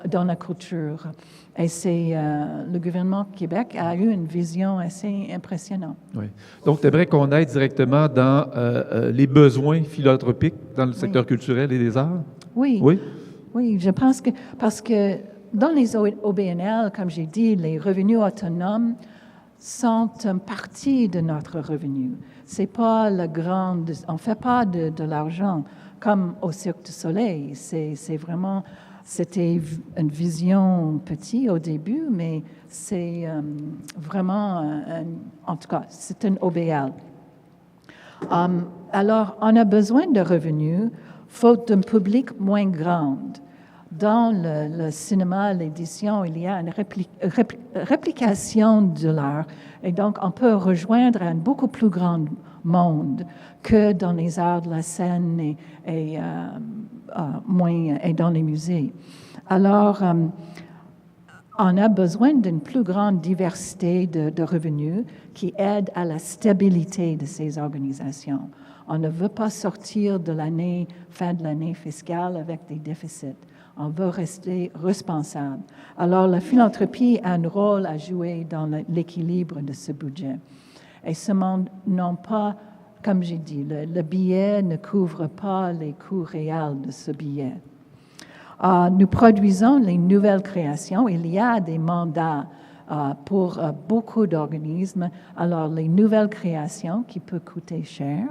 dans la culture. Et le gouvernement du Québec a eu une vision assez impressionnante.
Oui. Donc, tu aimerais qu'on aille directement dans les besoins philanthropiques dans le secteur culturel et des arts?
Oui, je pense que, parce que dans les OBNL, comme j'ai dit, les revenus autonomes sont une partie de notre revenu. C'est pas on fait pas de l'argent comme au Cirque du Soleil. C'était une vision petite au début, mais c'est vraiment, en tout cas, c'est un OBL. Alors, on a besoin de revenus, faute d'un public moins grand. Dans le cinéma, l'édition, il y a une réplication de l'art. Et donc, on peut rejoindre un beaucoup plus grand monde que dans les arts de la scène et dans les musées. Alors, on a besoin d'une plus grande diversité de revenus qui aide à la stabilité de ces organisations. On ne veut pas sortir de fin de l'année fiscale avec des déficits. On veut rester responsable. Alors, la philanthropie a un rôle à jouer dans l'équilibre de ce budget. Et ce monde non pas, comme j'ai dit, le billet ne couvre pas les coûts réels de ce billet. Nous produisons les nouvelles créations. Il y a des mandats pour beaucoup d'organismes. Alors, les nouvelles créations qui peuvent coûter cher.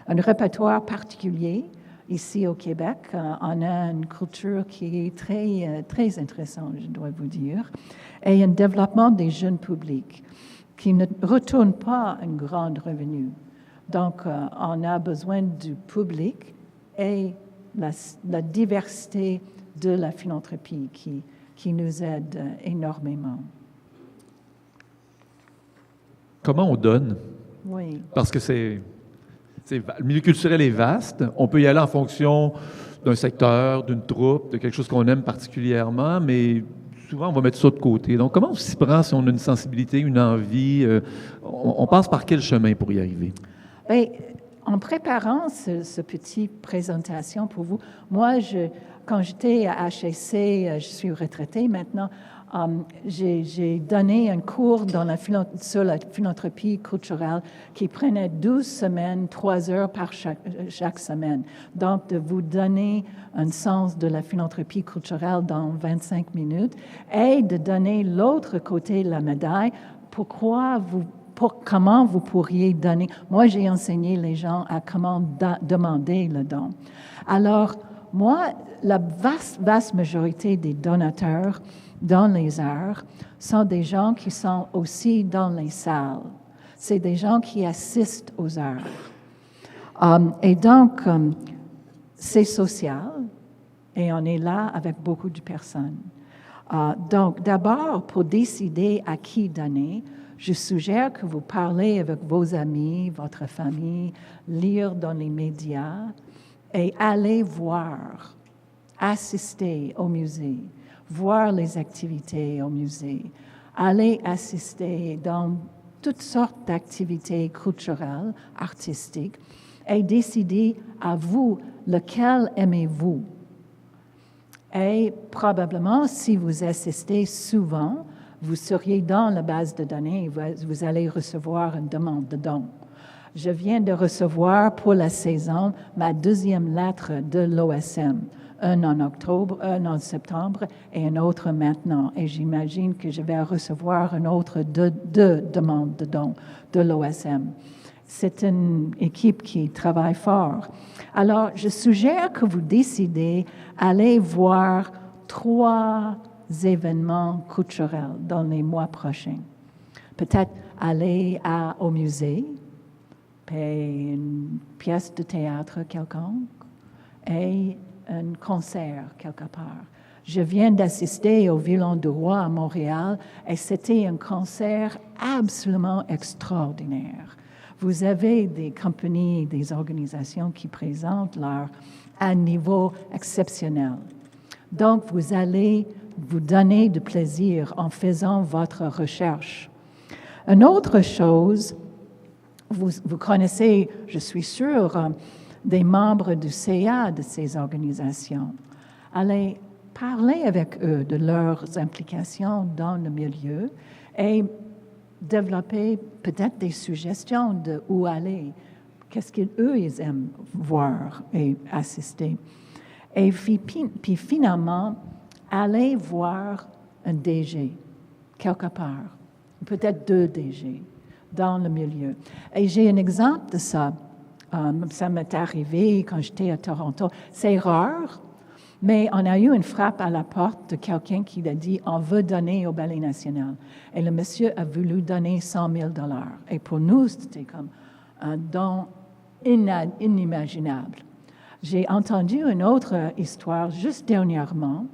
Un répertoire particulier. Ici au Québec, on a une culture qui est très intéressante, je dois vous dire, et un développement des jeunes publics qui ne retournent pas un grand revenu. Donc, on a besoin du public et la diversité de la philanthropie qui nous aide énormément.
Comment on donne?
Oui.
Parce que le milieu culturel est vaste. On peut y aller en fonction d'un secteur, d'une troupe, de quelque chose qu'on aime particulièrement, mais souvent, on va mettre ça de côté. Donc, comment on s'y prend si on a une sensibilité, une envie? On passe par quel chemin pour y arriver?
Bien, en préparant ce petit présentation pour vous, moi, quand j'étais à HEC, je suis retraitée maintenant, j'ai donné un cours sur la philanthropie culturelle qui prenait 12 semaines, 3 heures par chaque semaine. Donc, de vous donner un sens de la philanthropie culturelle dans 25 minutes et de donner l'autre côté de la médaille, pourquoi vous comment vous pourriez donner. Moi, j'ai enseigné les gens à comment demander le don. Alors, moi, la vaste majorité des donateurs dans les arts sont des gens qui sont aussi dans les salles. C'est des gens qui assistent aux arts. Et donc, c'est social et on est là avec beaucoup de personnes. Donc, d'abord, pour décider à qui donner, je suggère que vous parlez avec vos amis, votre famille, lire dans les médias et aller voir, assister au musée, voir les activités au musée, aller assister dans toutes sortes d'activités culturelles, artistiques, et décider à vous lequel aimez-vous. Et probablement, si vous assistez souvent, vous seriez dans la base de données et vous allez recevoir une demande de don. Je viens de recevoir pour la saison ma deuxième lettre de l'OSM, un en octobre, un en septembre et un autre maintenant. Et j'imagine que je vais recevoir une autre deux demandes de don de l'OSM. C'est une équipe qui travaille fort. Alors, je suggère que vous décidez d'aller voir 3 événements culturels dans les mois prochains. Peut-être aller au musée, puis une pièce de théâtre quelconque et un concert quelque part. Je viens d'assister au Violon du Roi à Montréal et c'était un concert absolument extraordinaire. Vous avez des compagnies, des organisations qui présentent l'art à un niveau exceptionnel. Donc, vous allez vous donner du plaisir en faisant votre recherche. Une autre chose, vous connaissez, je suis sûre, des membres du CA de ces organisations. Allez parler avec eux de leurs implications dans le milieu et développer peut-être des suggestions de où aller, qu'est-ce qu'eux ils aiment voir et assister. Et puis finalement, aller voir un DG quelque part, peut-être 2 DG dans le milieu. Et j'ai un exemple de ça. Ça m'est arrivé quand j'étais à Toronto. C'est rare, mais on a eu une frappe à la porte de quelqu'un qui a dit « on veut donner au Ballet national ». Et le monsieur a voulu donner 100 000 $. Et pour nous, c'était comme un don inimaginable. J'ai entendu une autre histoire juste dernièrement.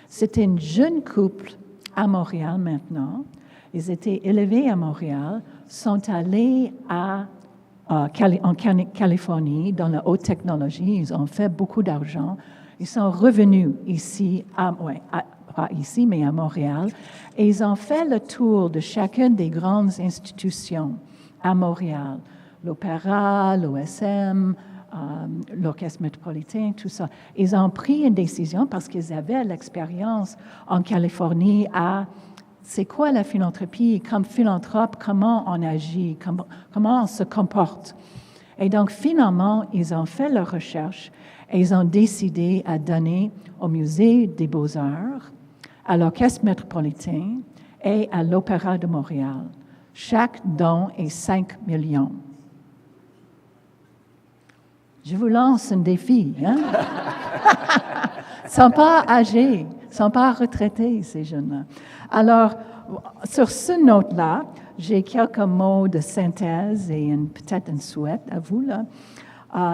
C'était un jeune couple à Montréal maintenant. Ils étaient élevés à Montréal, sont allés en Californie, dans la haute technologie. Ils ont fait beaucoup d'argent. Ils sont revenus ici, pas ici, mais à Montréal, et ils ont fait le tour de chacune des grandes institutions à Montréal. L'Opéra, l'OSM, l'Orchestre métropolitain, tout ça. Ils ont pris une décision parce qu'ils avaient l'expérience en Californie c'est quoi la philanthropie, comme philanthrope, comment on agit, comment on se comporte. Et donc, finalement, ils ont fait leur recherche et ils ont décidé à donner au Musée des Beaux-Arts, à l'Orchestre métropolitain et à l'Opéra de Montréal. Chaque don est 5 millions. Je vous lance un défi. Hein? Ils ne sont pas âgés, ils ne sont pas retraités, ces jeunes-là. Alors, sur ce note-là, j'ai quelques mots de synthèse et peut-être un souhait à vous.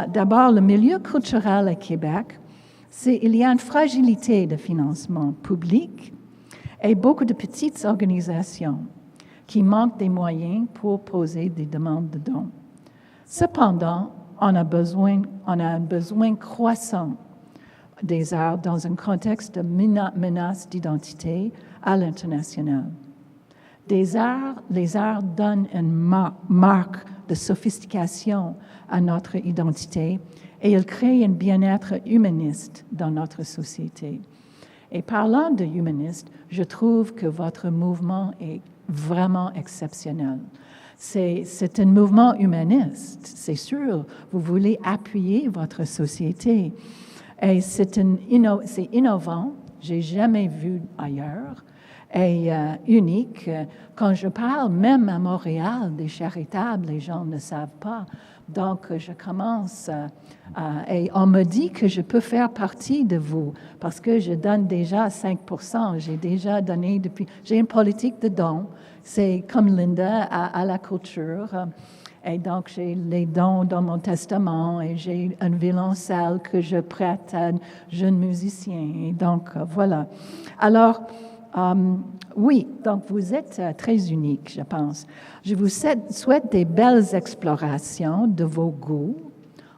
D'abord, le milieu culturel à Québec, il y a une fragilité de financement public et beaucoup de petites organisations qui manquent des moyens pour poser des demandes de dons. Cependant, on a un besoin croissant des arts dans un contexte de menace d'identité à l'international. Les arts donnent une marque de sophistication à notre identité et ils créent un bien-être humaniste dans notre société. Et parlant de humaniste, je trouve que votre mouvement est vraiment exceptionnel. C'est un mouvement humaniste, c'est sûr. Vous voulez appuyer votre société. Et c'est innovant, j'ai jamais vu ailleurs. est unique. Quand je parle, même à Montréal, des charitables, les gens ne savent pas. Donc, je commence et on me dit que je peux faire partie de vous parce que je donne déjà 5%. J'ai déjà donné depuis... J'ai une politique de dons. C'est comme Linda à la culture. Et donc, j'ai les dons dans mon testament et j'ai un violoncelle que je prête à un jeune musicien. Et donc, voilà. Alors, oui, donc vous êtes très unique, je pense. Je vous souhaite des belles explorations de vos goûts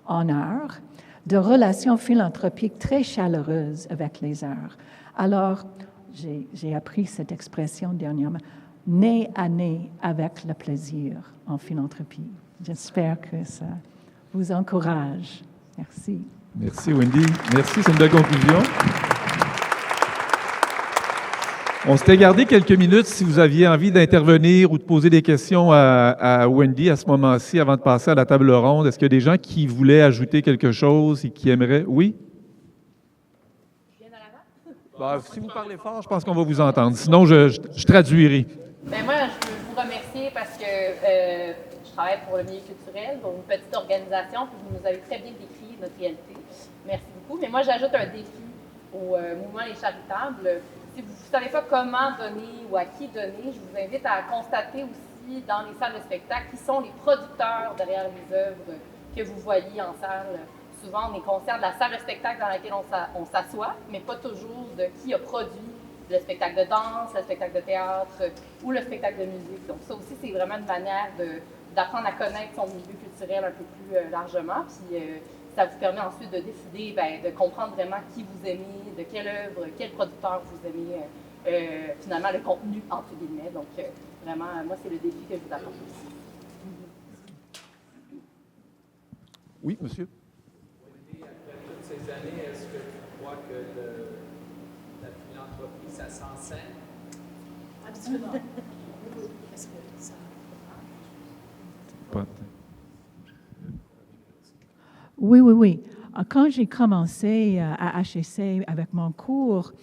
en art, de relations philanthropiques très chaleureuses avec les arts. Alors, j'ai appris cette expression dernièrement, nez à nez avec le plaisir en philanthropie. J'espère que ça vous encourage. Merci.
Merci, Wendy. Merci, c'est une belle conclusion. On s'était gardé quelques minutes si vous aviez envie d'intervenir ou de poser des questions à Wendy à ce moment-ci avant de passer à la table ronde. Est-ce qu'il y a des gens qui voulaient ajouter quelque chose et qui aimeraient? Oui? Si vous parlez fort, je pense qu'on va vous entendre. Sinon, je traduirai.
Bien, moi, je veux vous remercier parce que je travaille pour le milieu culturel, donc une petite organisation, puis vous nous avez très bien décrit notre réalité. Merci beaucoup. Mais moi, j'ajoute un défi au mouvement Les Charitables. Si vous ne savez pas comment donner ou à qui donner, je vous invite à constater aussi dans les salles de spectacle qui sont les producteurs derrière les œuvres que vous voyez en salle. Souvent, on est conscient de la salle de spectacle dans laquelle on s'assoit, mais pas toujours de qui a produit le spectacle de danse, le spectacle de théâtre ou le spectacle de musique. Donc ça aussi, c'est vraiment une manière d'apprendre à connaître son milieu culturel un peu plus largement. Puis ça vous permet ensuite de décider, de comprendre vraiment qui vous aimez, de quelle œuvre, quel producteur vous aimez, finalement le contenu, entre guillemets. Donc vraiment, moi, c'est le défi que je vous apporte aussi.
Oui, monsieur.
Après toutes ces années, est-ce que tu crois que la philanthropie, ça s'enseigne?
Absolument. Est-ce que ça...
Oui. Quand j'ai commencé à HEC avec mon cours,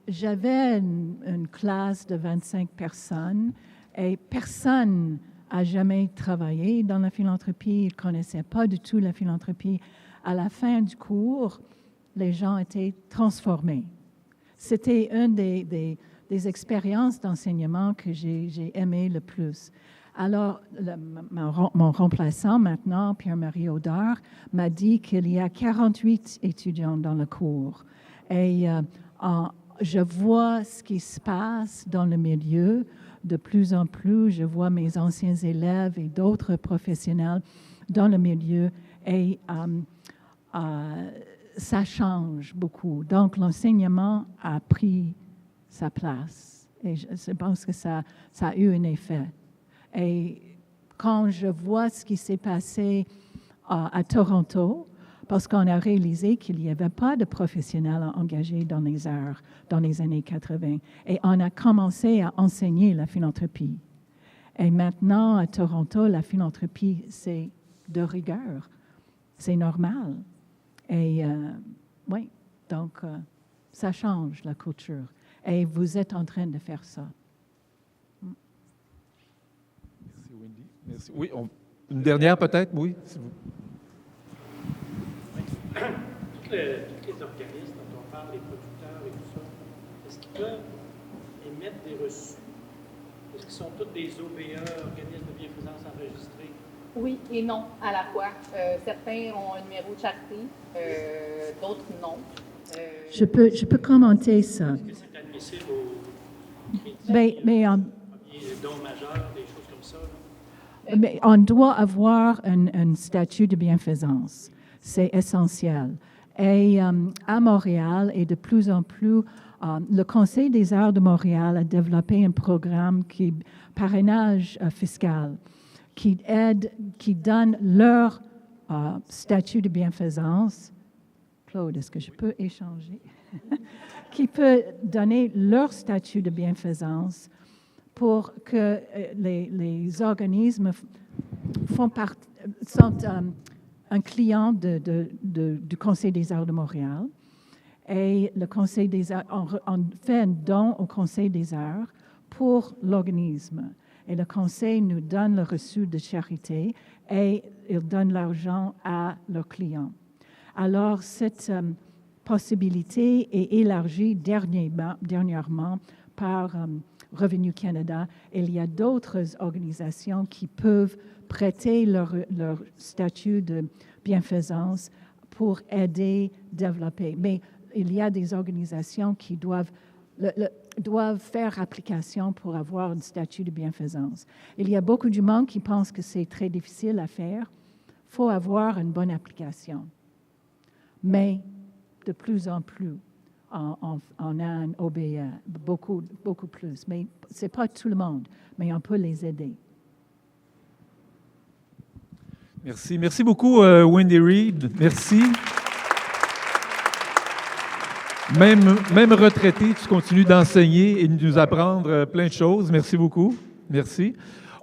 j'avais une classe de 25 personnes et personne n'a jamais travaillé dans la philanthropie, ils ne connaissaient pas du tout la philanthropie. À la fin du cours, les gens étaient transformés. C'était une des expériences d'enseignement que j'ai aimé le plus. Alors, mon remplaçant maintenant, Pierre-Marie Audard, m'a dit qu'il y a 48 étudiants dans le cours. Et je vois ce qui se passe dans le milieu de plus en plus. Je vois mes anciens élèves et d'autres professionnels dans le milieu et ça change beaucoup. Donc, l'enseignement a pris sa place et je pense que ça a eu un effet. Et quand je vois ce qui s'est passé à Toronto, parce qu'on a réalisé qu'il n'y avait pas de professionnels engagés dans les arts dans les années 80, et on a commencé à enseigner la philanthropie. Et maintenant, à Toronto, la philanthropie, c'est de rigueur. C'est normal. Et oui, donc ça change la culture. Et vous êtes en train de faire ça.
Merci. Oui, une dernière peut-être, oui. Si vous...
Tous les organismes dont on parle, les producteurs et tout ça, est-ce qu'ils peuvent émettre des reçus? Est-ce qu'ils sont tous des OBE, organismes de bienfaisance enregistrés?
Oui et non à la fois. Certains ont un numéro de charité, d'autres non.
Je peux commenter ça.
Est-ce que c'est admissible aux
Mais
dons majeurs, des choses comme ça?
Mais on doit avoir un statut de bienfaisance. C'est essentiel. Et à Montréal, et de plus en plus, le Conseil des arts de Montréal a développé un programme qui parrainage fiscal, qui donne leur statut de bienfaisance. Claude, est-ce que je peux échanger? Qui peut donner leur statut de bienfaisance pour que les organismes sont un client du Conseil des arts de Montréal et le Conseil des Arts, on fait un don au Conseil des Arts pour l'organisme. Et le Conseil nous donne le reçu de charité et il donne l'argent à leurs clients. Alors, cette possibilité est élargie dernièrement par Revenu Canada. Il y a d'autres organisations qui peuvent prêter leur statut de bienfaisance pour aider à développer. Mais il y a des organisations qui doivent faire application pour avoir un statut de bienfaisance. Il y a beaucoup de monde qui pense que c'est très difficile à faire. Il faut avoir une bonne application. Mais de plus en plus, on a un OBA, beaucoup plus. Mais ce n'est pas tout le monde, mais on peut les aider.
Merci. Merci beaucoup, Wendy Reed. Merci. Même retraité, tu continues d'enseigner et de nous apprendre plein de choses. Merci beaucoup. Merci.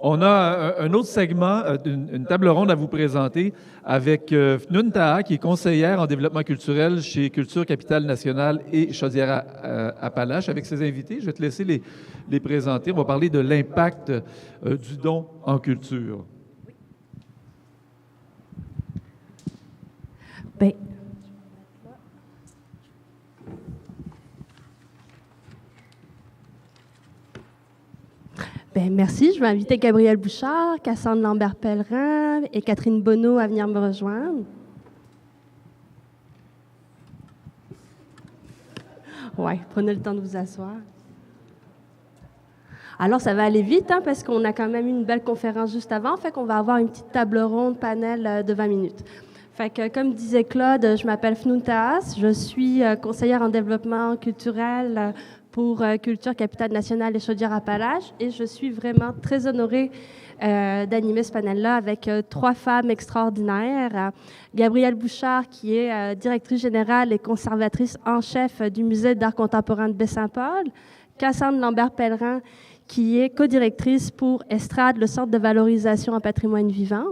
On a un autre segment, une table ronde à vous présenter avec Fnun Taha, qui est conseillère en développement culturel chez Culture Capitale Nationale et Chaudière-Appalaches. Avec ses invités, je vais te laisser les présenter. On va parler de l'impact du don en culture.
Bien, merci. Je vais inviter Gabrielle Bouchard, Cassandre Lambert-Pellerin et Catherine Bonneau à venir me rejoindre. Oui, prenez le temps de vous asseoir. Alors, ça va aller vite, parce qu'on a quand même eu une belle conférence juste avant. Fait qu'on va avoir une petite table ronde, panel de 20 minutes. Fait que, comme disait Claude, je m'appelle Fnun Taha. Je suis conseillère en développement culturel pour Culture Capitale Nationale et Chaudière-Appalaches. Et je suis vraiment très honorée d'animer ce panel-là avec 3 femmes extraordinaires. Gabrielle Bouchard, qui est directrice générale et conservatrice en chef du Musée d'art contemporain de Baie-Saint-Paul. Cassandre Lambert-Pellerin, qui est codirectrice pour Estrade, le Centre de valorisation en patrimoine vivant.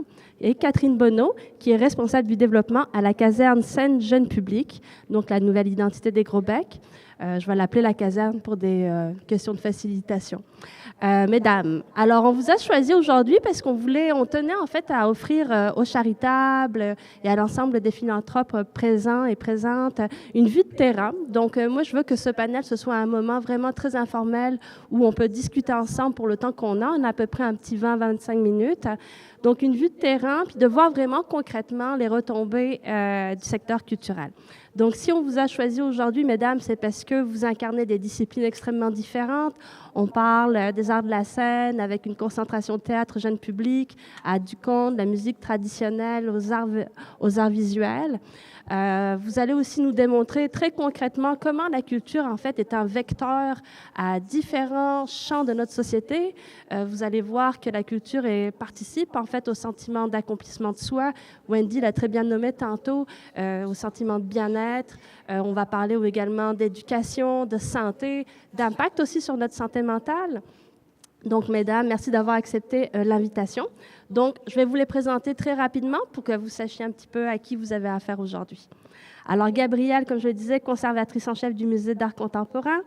Et Catherine Bonneau, qui est responsable du développement à la caserne Scène Jeune Public, donc la nouvelle identité des Gros-Becs. Je vais l'appeler la caserne pour des questions de facilitation. Mesdames, alors on vous a choisi aujourd'hui parce on tenait en fait à offrir aux charitables et à l'ensemble des philanthropes présents et présentes une vue de terrain. Donc moi, je veux que ce panel, ce soit un moment vraiment très informel où on peut discuter ensemble pour le temps qu'on a. On a à peu près un petit 20-25 minutes. Donc, une vue de terrain, puis de voir vraiment concrètement les retombées du secteur culturel. Donc, si on vous a choisi aujourd'hui, mesdames, c'est parce que vous incarnez des disciplines extrêmement différentes. On parle des arts de la scène avec une concentration de théâtre jeune public, à du conte, de la musique traditionnelle, aux arts visuels. Vous allez aussi nous démontrer très concrètement comment la culture, en fait, est un vecteur à différents champs de notre société. Vous allez voir que la culture participe, en fait, au sentiment d'accomplissement de soi. Wendy l'a très bien nommé tantôt, au sentiment de bien-être. On va parler également d'éducation, de santé, d'impact aussi sur notre santé mentale. Donc, mesdames, merci d'avoir accepté l'invitation. Donc, je vais vous les présenter très rapidement pour que vous sachiez un petit peu à qui vous avez affaire aujourd'hui. Alors, Gabrielle, comme je le disais, conservatrice en chef du Musée d'art contemporain,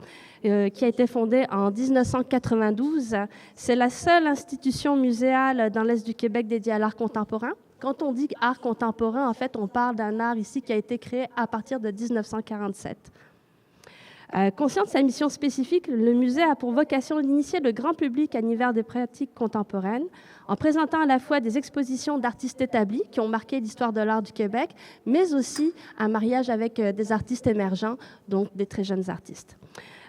qui a été fondée en 1992. C'est la seule institution muséale dans l'Est du Québec dédiée à l'art contemporain. Quand on dit art contemporain, en fait, on parle d'un art ici qui a été créé à partir de 1947. Conscient de sa mission spécifique, le musée a pour vocation d'initier le grand public à l'univers des pratiques contemporaines en présentant à la fois des expositions d'artistes établis qui ont marqué l'histoire de l'art du Québec, mais aussi un mariage avec des artistes émergents, donc des très jeunes artistes.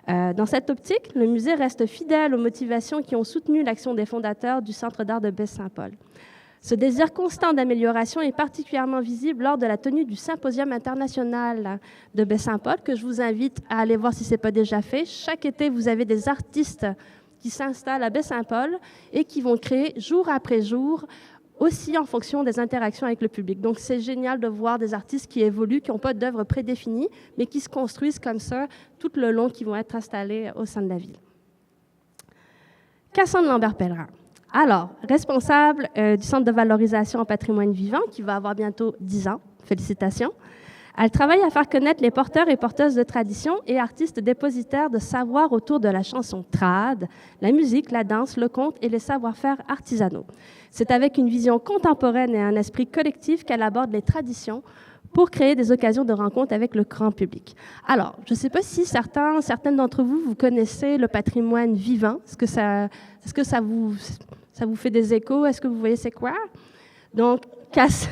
Dans cette optique, le musée reste fidèle aux motivations qui ont soutenu l'action des fondateurs du Centre d'art de Baie-Saint-Paul. Ce désir constant d'amélioration est particulièrement visible lors de la tenue du Symposium international de Baie-Saint-Paul, que je vous invite à aller voir si ce n'est pas déjà fait. Chaque été, vous avez des artistes qui s'installent à Baie-Saint-Paul et qui vont créer jour après jour, aussi en fonction des interactions avec le public. Donc, c'est génial de voir des artistes qui évoluent, qui n'ont pas d'œuvre prédéfinie, mais qui se construisent comme ça tout le long, qui vont être installés au sein de la ville. Cassandre Lambert-Pellerin. Alors, responsable du Centre de valorisation en patrimoine vivant, qui va avoir bientôt 10 ans. Félicitations. Elle travaille à faire connaître les porteurs et porteuses de tradition et artistes dépositaires de savoir autour de la chanson trad, la musique, la danse, le conte et les savoir-faire artisanaux. C'est avec une vision contemporaine et un esprit collectif qu'elle aborde les traditions pour créer des occasions de rencontre avec le grand public. Alors, je ne sais pas si certaines d'entre vous, vous connaissez le patrimoine vivant. Est-ce que ça vous fait des échos? Est-ce que vous voyez c'est quoi? Donc, parce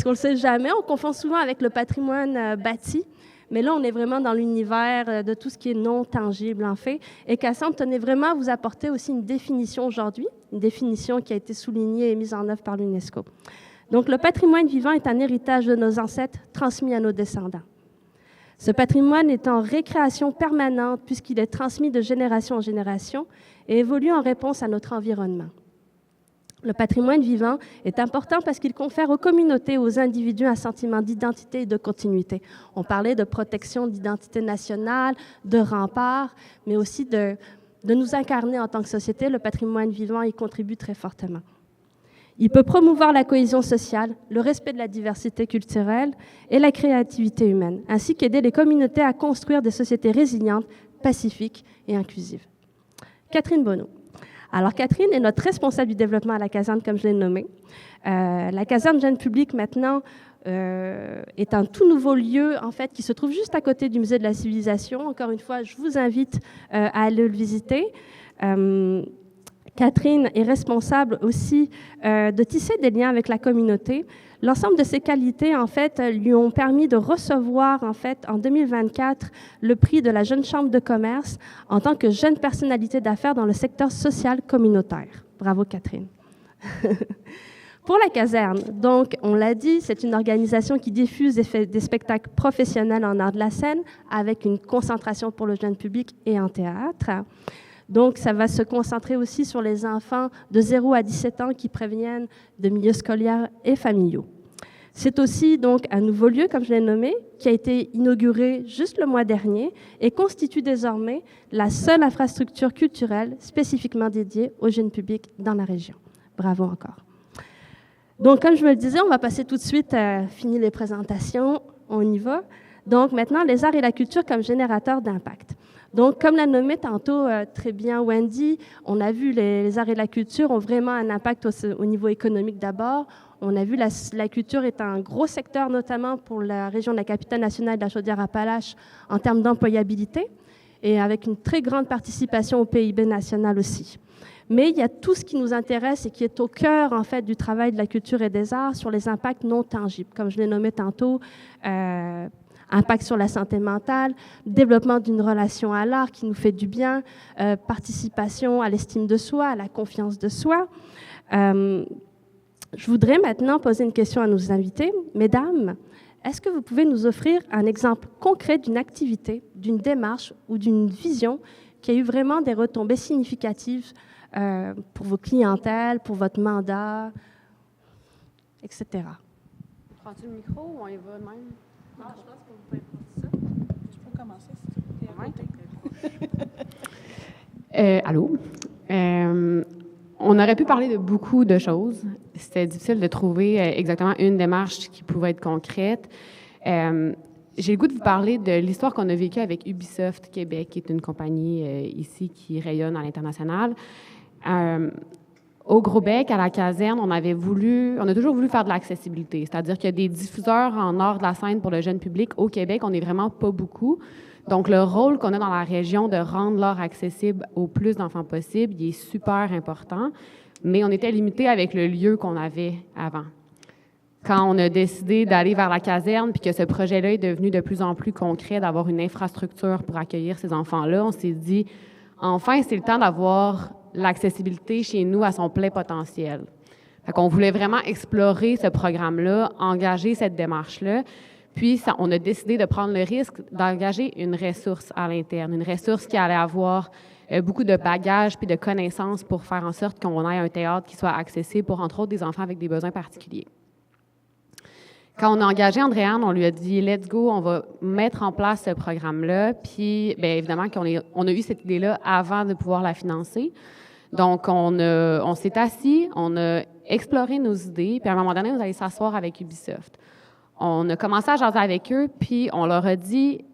qu'on ne le sait jamais, on confond souvent avec le patrimoine bâti, mais là, on est vraiment dans l'univers de tout ce qui est non tangible, en fait. Et Cassandre tenait vraiment à vous apporter aussi une définition aujourd'hui, une définition qui a été soulignée et mise en œuvre par l'UNESCO. Donc, le patrimoine vivant est un héritage de nos ancêtres transmis à nos descendants. Ce patrimoine est en récréation permanente puisqu'il est transmis de génération en génération et évolue en réponse à notre environnement. Le patrimoine vivant est important parce qu'il confère aux communautés, aux individus un sentiment d'identité et de continuité. On parlait de protection d'identité nationale, de rempart, mais aussi de nous incarner en tant que société. Le patrimoine vivant y contribue très fortement. Il peut promouvoir la cohésion sociale, le respect de la diversité culturelle et la créativité humaine, ainsi qu'aider les communautés à construire des sociétés résilientes, pacifiques et inclusives. Catherine Bonneau. Alors, Catherine est notre responsable du développement à la caserne, comme je l'ai nommé. La caserne Jeune Public, maintenant, est un tout nouveau lieu, en fait, qui se trouve juste à côté du Musée de la Civilisation. Encore une fois, je vous invite à aller le visiter. Catherine est responsable aussi de tisser des liens avec la communauté. L'ensemble de ces qualités, en fait, lui ont permis de recevoir, en fait, en 2024, le prix de la Jeune Chambre de commerce en tant que jeune personnalité d'affaires dans le secteur social communautaire. Bravo, Catherine. Pour la caserne, donc, on l'a dit, c'est une organisation qui diffuse et fait des spectacles professionnels en art de la scène avec une concentration pour le jeune public et en théâtre. Donc, ça va se concentrer aussi sur les enfants de 0 à 17 ans qui proviennent de milieux scolaires et familiaux. C'est aussi donc un nouveau lieu, comme je l'ai nommé, qui a été inauguré juste le mois dernier et constitue désormais la seule infrastructure culturelle spécifiquement dédiée aux jeunes publics dans la région. Bravo encore. Donc, comme je me le disais, on va passer tout de suite à finir les présentations. On y va. Donc, maintenant, les arts et la culture comme générateur d'impact. Donc, comme l'a nommé tantôt très bien Wendy, on a vu les arts et la culture ont vraiment un impact au niveau économique d'abord. On a vu la culture est un gros secteur, notamment pour la région de la capitale nationale de la Chaudière-Appalaches, en termes d'employabilité, et avec une très grande participation au PIB national aussi. Mais il y a tout ce qui nous intéresse et qui est au cœur, en fait, du travail de la culture et des arts sur les impacts non tangibles, comme je l'ai nommé tantôt, impact sur la santé mentale, développement d'une relation à l'art qui nous fait du bien, participation à l'estime de soi, à la confiance de soi. Je voudrais maintenant poser une question à nos invités. Mesdames, est-ce que vous pouvez nous offrir un exemple concret d'une activité, d'une démarche ou d'une vision qui a eu vraiment des retombées significatives pour vos clientèles, pour votre mandat, etc.?
Prends-tu le micro ou on y va de même?
Non, je pense que vous pouvez prendre ça. Tu peux commencer si tu veux.
Allô? On aurait pu parler de beaucoup de choses. C'était difficile de trouver exactement une démarche qui pouvait être concrète. J'ai le goût de vous parler de l'histoire qu'on a vécue avec Ubisoft Québec, qui est une compagnie ici qui rayonne à l'international. Au Gros-Bec, à la caserne, on a toujours voulu faire de l'accessibilité, c'est-à-dire qu'il y a des diffuseurs en art de la scène pour le jeune public. Au Québec, on n'est vraiment pas beaucoup. Donc, le rôle qu'on a dans la région de rendre l'art accessible au plus d'enfants possible, il est super important, mais on était limité avec le lieu qu'on avait avant. Quand on a décidé d'aller vers la caserne, puis que ce projet-là est devenu de plus en plus concret, d'avoir une infrastructure pour accueillir ces enfants-là, on s'est dit, enfin, c'est le temps d'avoir l'accessibilité chez nous à son plein potentiel. Fait qu'on voulait vraiment explorer ce programme-là, engager cette démarche-là. Puis, on a décidé de prendre le risque d'engager une ressource à l'interne, une ressource qui allait avoir beaucoup de bagages puis de connaissances pour faire en sorte qu'on ait un théâtre qui soit accessible pour, entre autres, des enfants avec des besoins particuliers. Quand on a engagé Andréane, on lui a dit « Let's go, on va mettre en place ce programme-là ». Puis, bien évidemment, on a eu cette idée-là avant de pouvoir la financer. Donc, on s'est assis, on a exploré nos idées, puis à un moment donné, on allait s'asseoir avec Ubisoft. On a commencé à jaser avec eux, puis on leur a dit,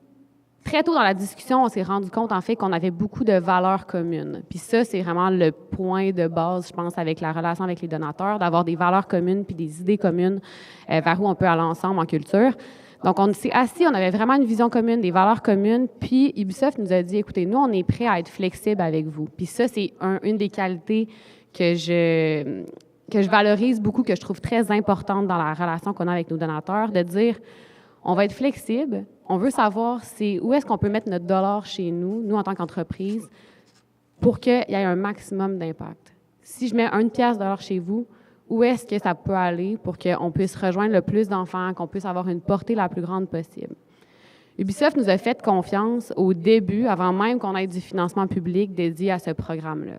très tôt dans la discussion, on s'est rendu compte, en fait, qu'on avait beaucoup de valeurs communes. Puis ça, c'est vraiment le point de base, je pense, avec la relation avec les donateurs, d'avoir des valeurs communes puis des idées communes vers où on peut aller ensemble en culture. Donc, on s'est assis, on avait vraiment une vision commune, des valeurs communes, puis Ubisoft nous a dit, écoutez, nous, on est prêts à être flexibles avec vous. Puis ça, c'est une des qualités que je valorise beaucoup, que je trouve très importante dans la relation qu'on a avec nos donateurs, de dire, on va être flexible, on veut savoir où est-ce qu'on peut mettre notre dollar chez nous en tant qu'entreprise, pour qu'il y ait un maximum d'impact. Si je mets 1 pièce $ chez vous, où est-ce que ça peut aller pour qu'on puisse rejoindre le plus d'enfants, qu'on puisse avoir une portée la plus grande possible? Ubisoft nous a fait confiance au début, avant même qu'on ait du financement public dédié à ce programme-là.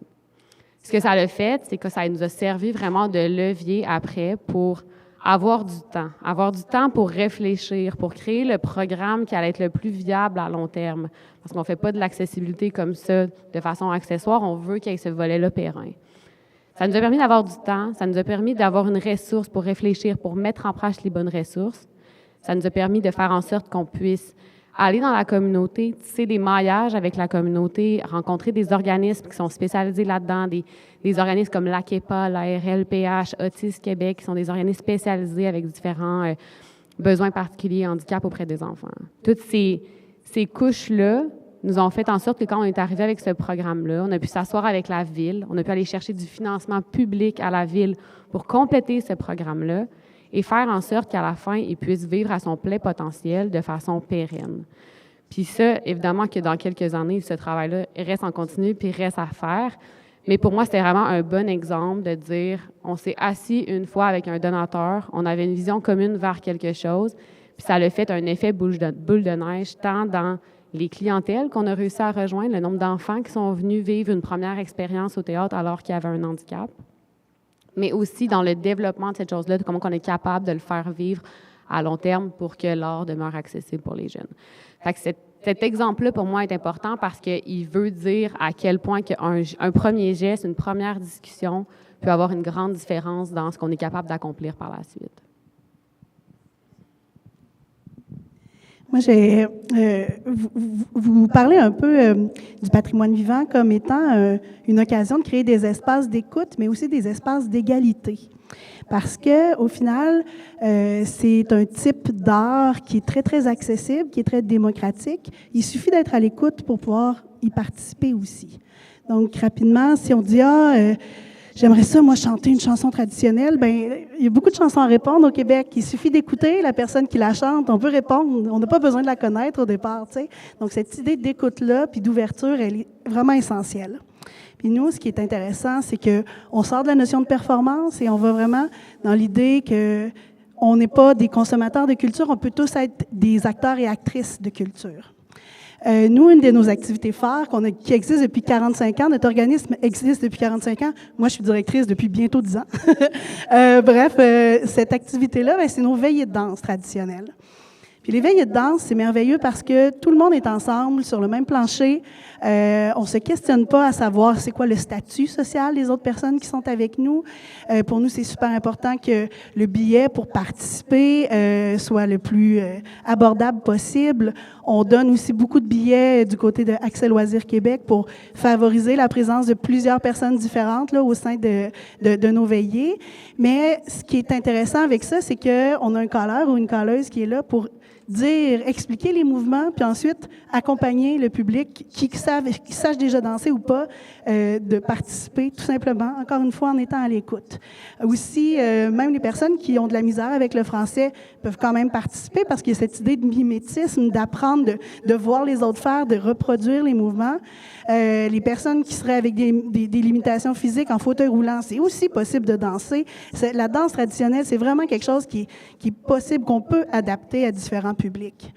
Ce que ça a fait, c'est que ça nous a servi vraiment de levier après pour avoir du temps pour réfléchir, pour créer le programme qui allait être le plus viable à long terme. Parce qu'on ne fait pas de l'accessibilité comme ça de façon accessoire, on veut qu'il y ait ce volet-là périn. Ça nous a permis d'avoir du temps, ça nous a permis d'avoir une ressource pour réfléchir, pour mettre en place les bonnes ressources. Ça nous a permis de faire en sorte qu'on puisse aller dans la communauté, tisser des maillages avec la communauté, rencontrer des organismes qui sont spécialisés là-dedans, des organismes comme l'AKEPA, l'ARLPH, Autisme Québec, qui sont des organismes spécialisés avec différents besoins particuliers, handicaps auprès des enfants. Toutes ces couches-là nous ont fait en sorte que quand on est arrivé avec ce programme-là, on a pu s'asseoir avec la Ville, on a pu aller chercher du financement public à la Ville pour compléter ce programme-là et faire en sorte qu'à la fin, il puisse vivre à son plein potentiel de façon pérenne. Puis ça, évidemment que dans quelques années, ce travail-là reste en continu puis reste à faire. Mais pour moi, c'était vraiment un bon exemple de dire, on s'est assis une fois avec un donateur, on avait une vision commune vers quelque chose, puis ça a fait un effet boule de neige, tant dans les clientèles qu'on a réussi à rejoindre, le nombre d'enfants qui sont venus vivre une première expérience au théâtre alors qu'il y avait un handicap, mais aussi dans le développement de cette chose-là, de comment on est capable de le faire vivre à long terme pour que l'art demeure accessible pour les jeunes. Fait que cet exemple-là, pour moi, est important parce qu'il veut dire à quel point un premier geste, une première discussion peut avoir une grande différence dans ce qu'on est capable d'accomplir par la suite.
Moi, vous parlez un peu du patrimoine vivant comme étant une occasion de créer des espaces d'écoute, mais aussi des espaces d'égalité. Parce que, au final, c'est un type d'art qui est très, très accessible, qui est très démocratique. Il suffit d'être à l'écoute pour pouvoir y participer aussi. Donc, rapidement, si on dit, j'aimerais ça, moi, chanter une chanson traditionnelle, il y a beaucoup de chansons à répondre au Québec. Il suffit d'écouter la personne qui la chante, on peut répondre, on n'a pas besoin de la connaître au départ, tu sais. Donc, cette idée d'écoute-là, puis d'ouverture, elle est vraiment essentielle. Puis nous, ce qui est intéressant, c'est qu'on sort de la notion de performance et on va vraiment dans l'idée que on n'est pas des consommateurs de culture, on peut tous être des acteurs et actrices de culture. Nous, une de nos activités phares qui existe depuis 45 ans, notre organisme existe depuis 45 ans. Moi, je suis directrice depuis bientôt 10 ans. Cette activité-là, c'est nos veillées de danse traditionnelles. Puis les veillées de danse, c'est merveilleux parce que tout le monde est ensemble sur le même plancher. On se questionne pas à savoir c'est quoi le statut social des autres personnes qui sont avec nous. Pour nous, c'est super important que le billet pour participer soit le plus abordable possible. On donne aussi beaucoup de billets du côté de Accès Loisirs Québec pour favoriser la présence de plusieurs personnes différentes là, au sein de nos veillées. Mais ce qui est intéressant avec ça, c'est qu'on a un calleur ou une calleuse qui est là pour expliquer les mouvements, puis ensuite accompagner le public qui sache déjà danser ou pas, de participer tout simplement, encore une fois, en étant à l'écoute. Aussi, même les personnes qui ont de la misère avec le français peuvent quand même participer parce qu'il y a cette idée de mimétisme, d'apprendre, de voir les autres faire, de reproduire les mouvements. Les personnes qui seraient avec des limitations physiques en fauteuil roulant, c'est aussi possible de danser. La danse traditionnelle, c'est vraiment quelque chose qui est possible, qu'on peut adapter à différents publics.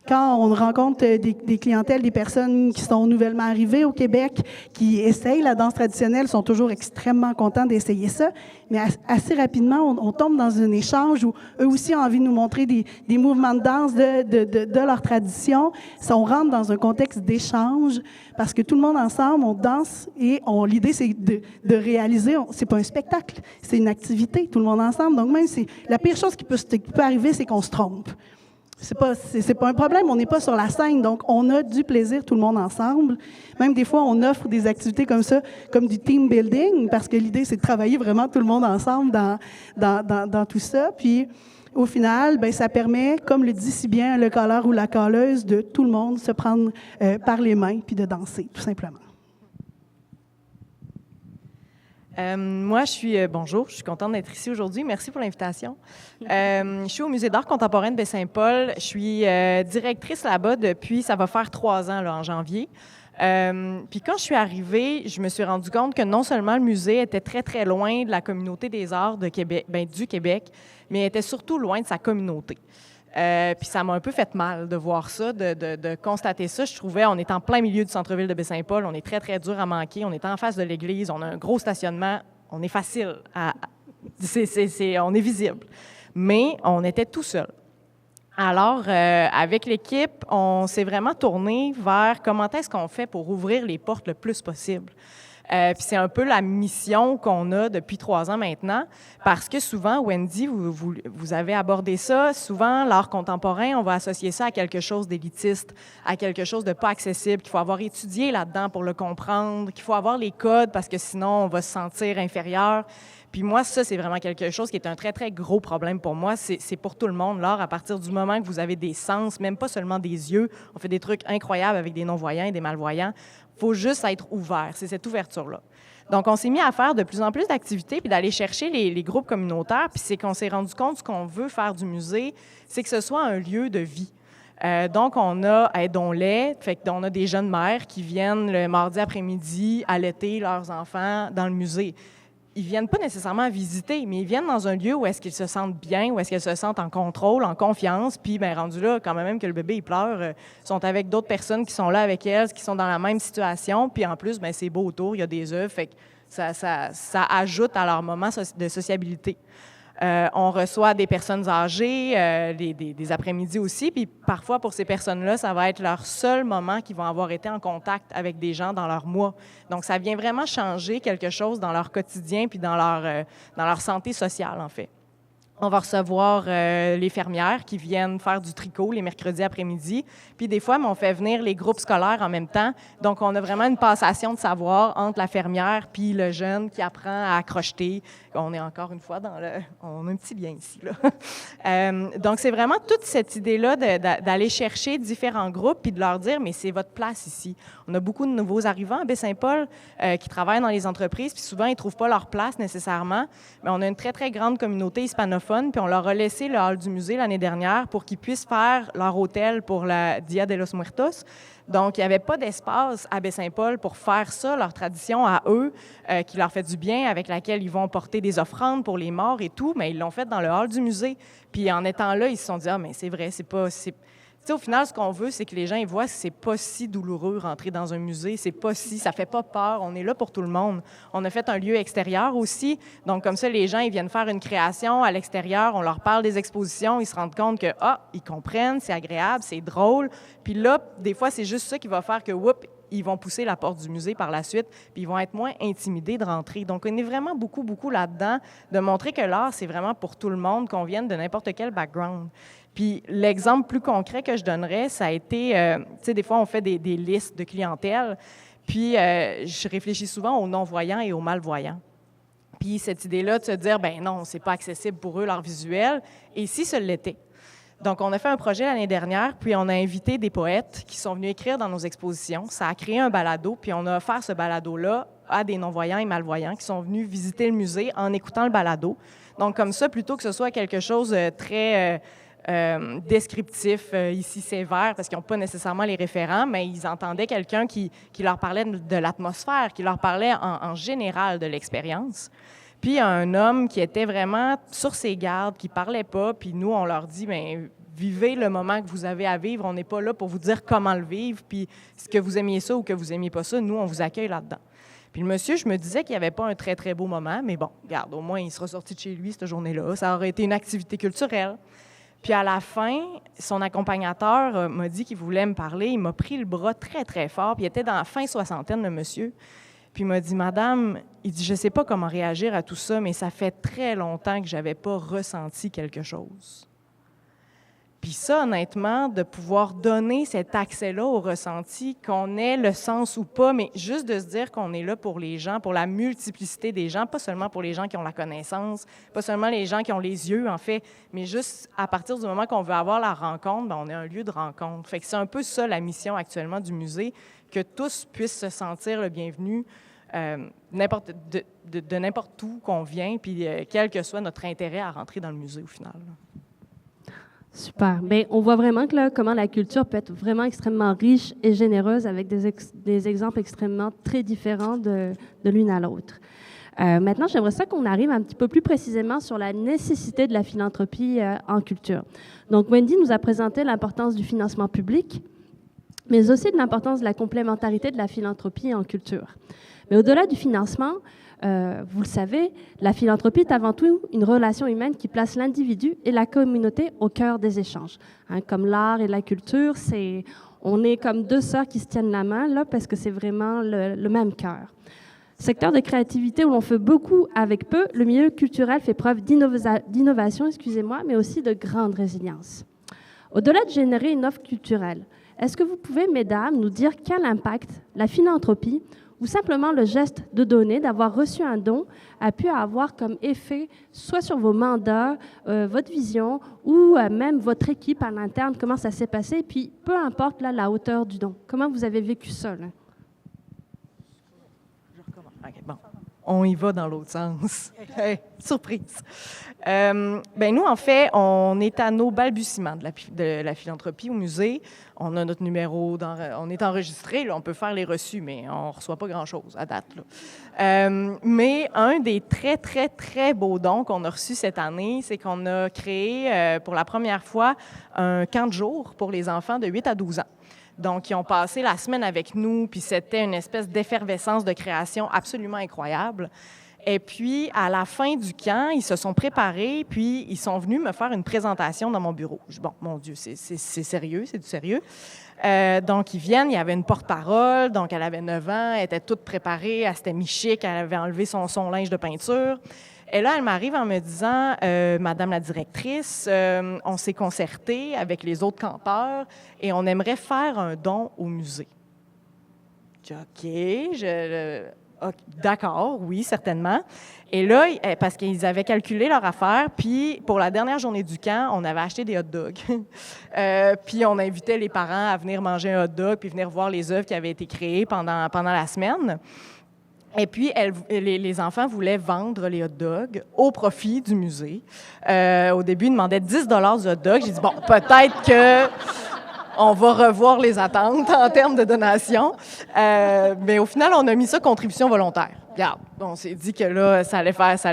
quand on rencontre des clientèles, des personnes qui sont nouvellement arrivées au Québec, qui essayent la danse traditionnelle, sont toujours extrêmement contents d'essayer ça. Mais assez rapidement, on tombe dans un échange où eux aussi ont envie de nous montrer des mouvements de danse de leur tradition. On rentre dans un contexte d'échange parce que tout le monde ensemble, on danse et l'idée, c'est de réaliser, c'est pas un spectacle, c'est une activité, tout le monde ensemble. Donc même, la pire chose qui peut arriver, c'est qu'on se trompe. C'est pas un problème, on n'est pas sur la scène, donc on a du plaisir tout le monde ensemble. Même des fois, on offre des activités comme ça, comme du team building, parce que l'idée, c'est de travailler vraiment tout le monde ensemble dans tout ça. Puis, au final, ben ça permet, comme le dit si bien le colleur ou la colleuse, de tout le monde se prendre par les mains puis de danser, tout simplement.
Moi, bonjour, je suis contente d'être ici aujourd'hui. Merci pour l'invitation. Je suis au Musée d'art contemporain de Baie-Saint-Paul. Je suis directrice là-bas depuis, ça va faire 3 ans, là, en janvier. Puis quand je suis arrivée, je me suis rendu compte que non seulement le musée était très, très loin de la communauté des arts de Québec, du Québec, mais était surtout loin de sa communauté. Puis ça m'a un peu fait mal de voir ça, de constater ça. Je trouvais, on est en plein milieu du centre-ville de Baie-Saint-Paul, on est très, très dur à manquer, on est en face de l'église, on a un gros stationnement, on est facile, on est visible. Mais on était tout seul. Alors, avec l'équipe, on s'est vraiment tourné vers comment est-ce qu'on fait pour ouvrir les portes le plus possible. Puis c'est un peu la mission qu'on a depuis 3 ans maintenant, parce que souvent, Wendy, vous avez abordé ça, souvent, l'art contemporain, on va associer ça à quelque chose d'élitiste, à quelque chose de pas accessible, qu'il faut avoir étudié là-dedans pour le comprendre, qu'il faut avoir les codes, parce que sinon, on va se sentir inférieur. Puis moi, ça, c'est vraiment quelque chose qui est un très, très gros problème pour moi. C'est pour tout le monde, l'art, à partir du moment que vous avez des sens, même pas seulement des yeux. On fait des trucs incroyables avec des non-voyants et des malvoyants. Il faut juste être ouvert. C'est cette ouverture-là. Donc, on s'est mis à faire de plus en plus d'activités puis d'aller chercher les groupes communautaires. Puis c'est qu'on s'est rendu compte ce qu'on veut faire du musée, c'est que ce soit un lieu de vie. Donc, on a Aidons-les, fait qu'on a des jeunes mères qui viennent le mardi après-midi allaiter leurs enfants dans le musée. Ils viennent pas nécessairement visiter, mais ils viennent dans un lieu où est-ce qu'ils se sentent bien, où est-ce qu'ils se sentent en contrôle, en confiance, puis ben rendu là, quand même que le bébé il pleure, sont avec d'autres personnes qui sont là avec elles, qui sont dans la même situation, puis en plus, ben c'est beau autour, il y a des œuvres, fait que ça ajoute à leur moment de sociabilité. On reçoit des personnes âgées, des après-midi aussi, puis parfois, pour ces personnes-là, ça va être leur seul moment qu'ils vont avoir été en contact avec des gens dans leur mois. Donc, ça vient vraiment changer quelque chose dans leur quotidien puis dans leur santé sociale, en fait. On va recevoir les fermières qui viennent faire du tricot les mercredis après-midi. Puis des fois, on fait venir les groupes scolaires en même temps. Donc, on a vraiment une passation de savoir entre la fermière puis le jeune qui apprend à crocheter. On est encore une fois on a un petit bien ici, là. Donc, c'est vraiment toute cette idée-là d'aller chercher différents groupes puis de leur dire, mais c'est votre place ici. On a beaucoup de nouveaux arrivants à Baie-Saint-Paul qui travaillent dans les entreprises, puis souvent, ils ne trouvent pas leur place nécessairement. Mais on a une très, très grande communauté hispanophone, puis on leur a laissé le hall du musée l'année dernière pour qu'ils puissent faire leur hôtel pour la Dia de los Muertos. Donc, il n'y avait pas d'espace à Baie-Saint-Paul pour faire ça, leur tradition à eux, qui leur fait du bien, avec laquelle ils vont porter des offrandes pour les morts et tout, mais ils l'ont fait dans le hall du musée. Puis en étant là, ils se sont dit « Ah, mais c'est vrai, c'est pas... » Tu sais, au final, ce qu'on veut, c'est que les gens ils voient que c'est pas si douloureux rentrer dans un musée, ça fait pas peur, on est là pour tout le monde. On a fait un lieu extérieur aussi, donc comme ça, les gens, ils viennent faire une création à l'extérieur, on leur parle des expositions, ils se rendent compte que, ils comprennent, c'est agréable, c'est drôle. Puis là, des fois, c'est juste ça qui va faire que, ils vont pousser la porte du musée par la suite, puis ils vont être moins intimidés de rentrer. Donc, on est vraiment beaucoup, beaucoup là-dedans de montrer que l'art, c'est vraiment pour tout le monde, qu'on vienne de n'importe quel background. Puis l'exemple plus concret que je donnerais, ça a été, tu sais, des fois, on fait des listes de clientèle, puis je réfléchis souvent aux non-voyants et aux malvoyants. Puis cette idée-là de se dire, ben non, c'est pas accessible pour eux, l'art visuel, et si ce l'était. Donc, on a fait un projet l'année dernière, puis on a invité des poètes qui sont venus écrire dans nos expositions. Ça a créé un balado, puis on a offert ce balado-là à des non-voyants et malvoyants qui sont venus visiter le musée en écoutant le balado. Donc, comme ça, plutôt que ce soit quelque chose de très descriptif, ici sévère, parce qu'ils n'ont pas nécessairement les référents, mais ils entendaient quelqu'un qui leur parlait de l'atmosphère, qui leur parlait en général de l'expérience. Puis un homme qui était vraiment sur ses gardes, qui parlait pas, puis nous, on leur dit, bien, vivez le moment que vous avez à vivre. On n'est pas là pour vous dire comment le vivre, puis est-ce que vous aimiez ça ou que vous aimiez pas ça. Nous, on vous accueille là-dedans. Puis le monsieur, je me disais qu'il n'y avait pas un très, très beau moment, mais bon, regarde, au moins, il sera sorti de chez lui cette journée-là. Ça aurait été une activité culturelle. Puis à la fin, son accompagnateur m'a dit qu'il voulait me parler. Il m'a pris le bras très, très fort. Puis il était dans la fin soixantaine, le monsieur. Puis il m'a dit, « Madame, il dit, je ne sais pas comment réagir à tout ça, mais ça fait très longtemps que je n'avais pas ressenti quelque chose. » Puis ça, honnêtement, de pouvoir donner cet accès-là au ressenti, qu'on ait le sens ou pas, mais juste de se dire qu'on est là pour les gens, pour la multiplicité des gens, pas seulement pour les gens qui ont la connaissance, pas seulement les gens qui ont les yeux, en fait, mais juste à partir du moment qu'on veut avoir la rencontre, bien, on est un lieu de rencontre. Fait que c'est un peu ça la mission actuellement du musée, que tous puissent se sentir le bienvenu de n'importe où qu'on vient, puis quel que soit notre intérêt à rentrer dans le musée au final.
Super. Bien, on voit vraiment que là, comment la culture peut être vraiment extrêmement riche et généreuse avec des exemples extrêmement très différents de l'une à l'autre. Maintenant, j'aimerais ça qu'on arrive un petit peu plus précisément sur la nécessité de la philanthropie en culture. Donc, Wendy nous a présenté l'importance du financement public, mais aussi de l'importance de la complémentarité de la philanthropie en culture. Mais au-delà du financement, vous le savez, la philanthropie est avant tout une relation humaine qui place l'individu et la communauté au cœur des échanges. Hein, comme l'art et la culture, on est comme deux sœurs qui se tiennent la main, là, parce que c'est vraiment le même cœur. Secteur de créativité où l'on fait beaucoup avec peu, le milieu culturel fait preuve d'innovation, mais aussi de grande résilience. Au-delà de générer une offre culturelle, est-ce que vous pouvez, mesdames, nous dire quel impact la philanthropie ou simplement le geste de donner, d'avoir reçu un don, a pu avoir comme effet soit sur vos mandats, votre vision, ou même votre équipe à l'interne, comment ça s'est passé, puis peu importe là, la hauteur du don. Comment vous avez vécu ça, là?
Je recommence. OK, bon. On y va dans l'autre sens. Hey, surprise! Ben nous, en fait, on est à nos balbutiements de la philanthropie au musée. On a notre numéro, on est enregistré, là, on peut faire les reçus, mais on ne reçoit pas grand-chose à date. Là. Mais un des très, très, très beaux dons qu'on a reçus cette année, c'est qu'on a créé pour la première fois un camp de jour pour les enfants de 8 à 12 ans. Donc, ils ont passé la semaine avec nous, puis c'était une espèce d'effervescence de création absolument incroyable. Et puis, à la fin du camp, ils se sont préparés, puis ils sont venus me faire une présentation dans mon bureau. Bon, mon Dieu, c'est sérieux, c'est du sérieux. Donc, ils viennent, il y avait une porte-parole, donc elle avait 9 ans, elle était toute préparée, elle s'était mis chic, elle avait enlevé son linge de peinture. Et là, elle m'arrive en me disant, Madame la directrice, on s'est concerté avec les autres campeurs et on aimerait faire un don au musée. J'ai dit, OK, d'accord, oui, certainement. Et là, parce qu'ils avaient calculé leur affaire, puis pour la dernière journée du camp, on avait acheté des hot dogs. Puis on invitait les parents à venir manger un hot dog, puis venir voir les œuvres qui avaient été créées pendant la semaine. Et puis, les enfants voulaient vendre les hot dogs au profit du musée. Au début, ils demandaient 10 $ du hot dog. J'ai dit, bon, peut-être que on va revoir les attentes en termes de donation. Mais au final, on a mis ça contribution volontaire. Regarde, on s'est dit que là, ça allait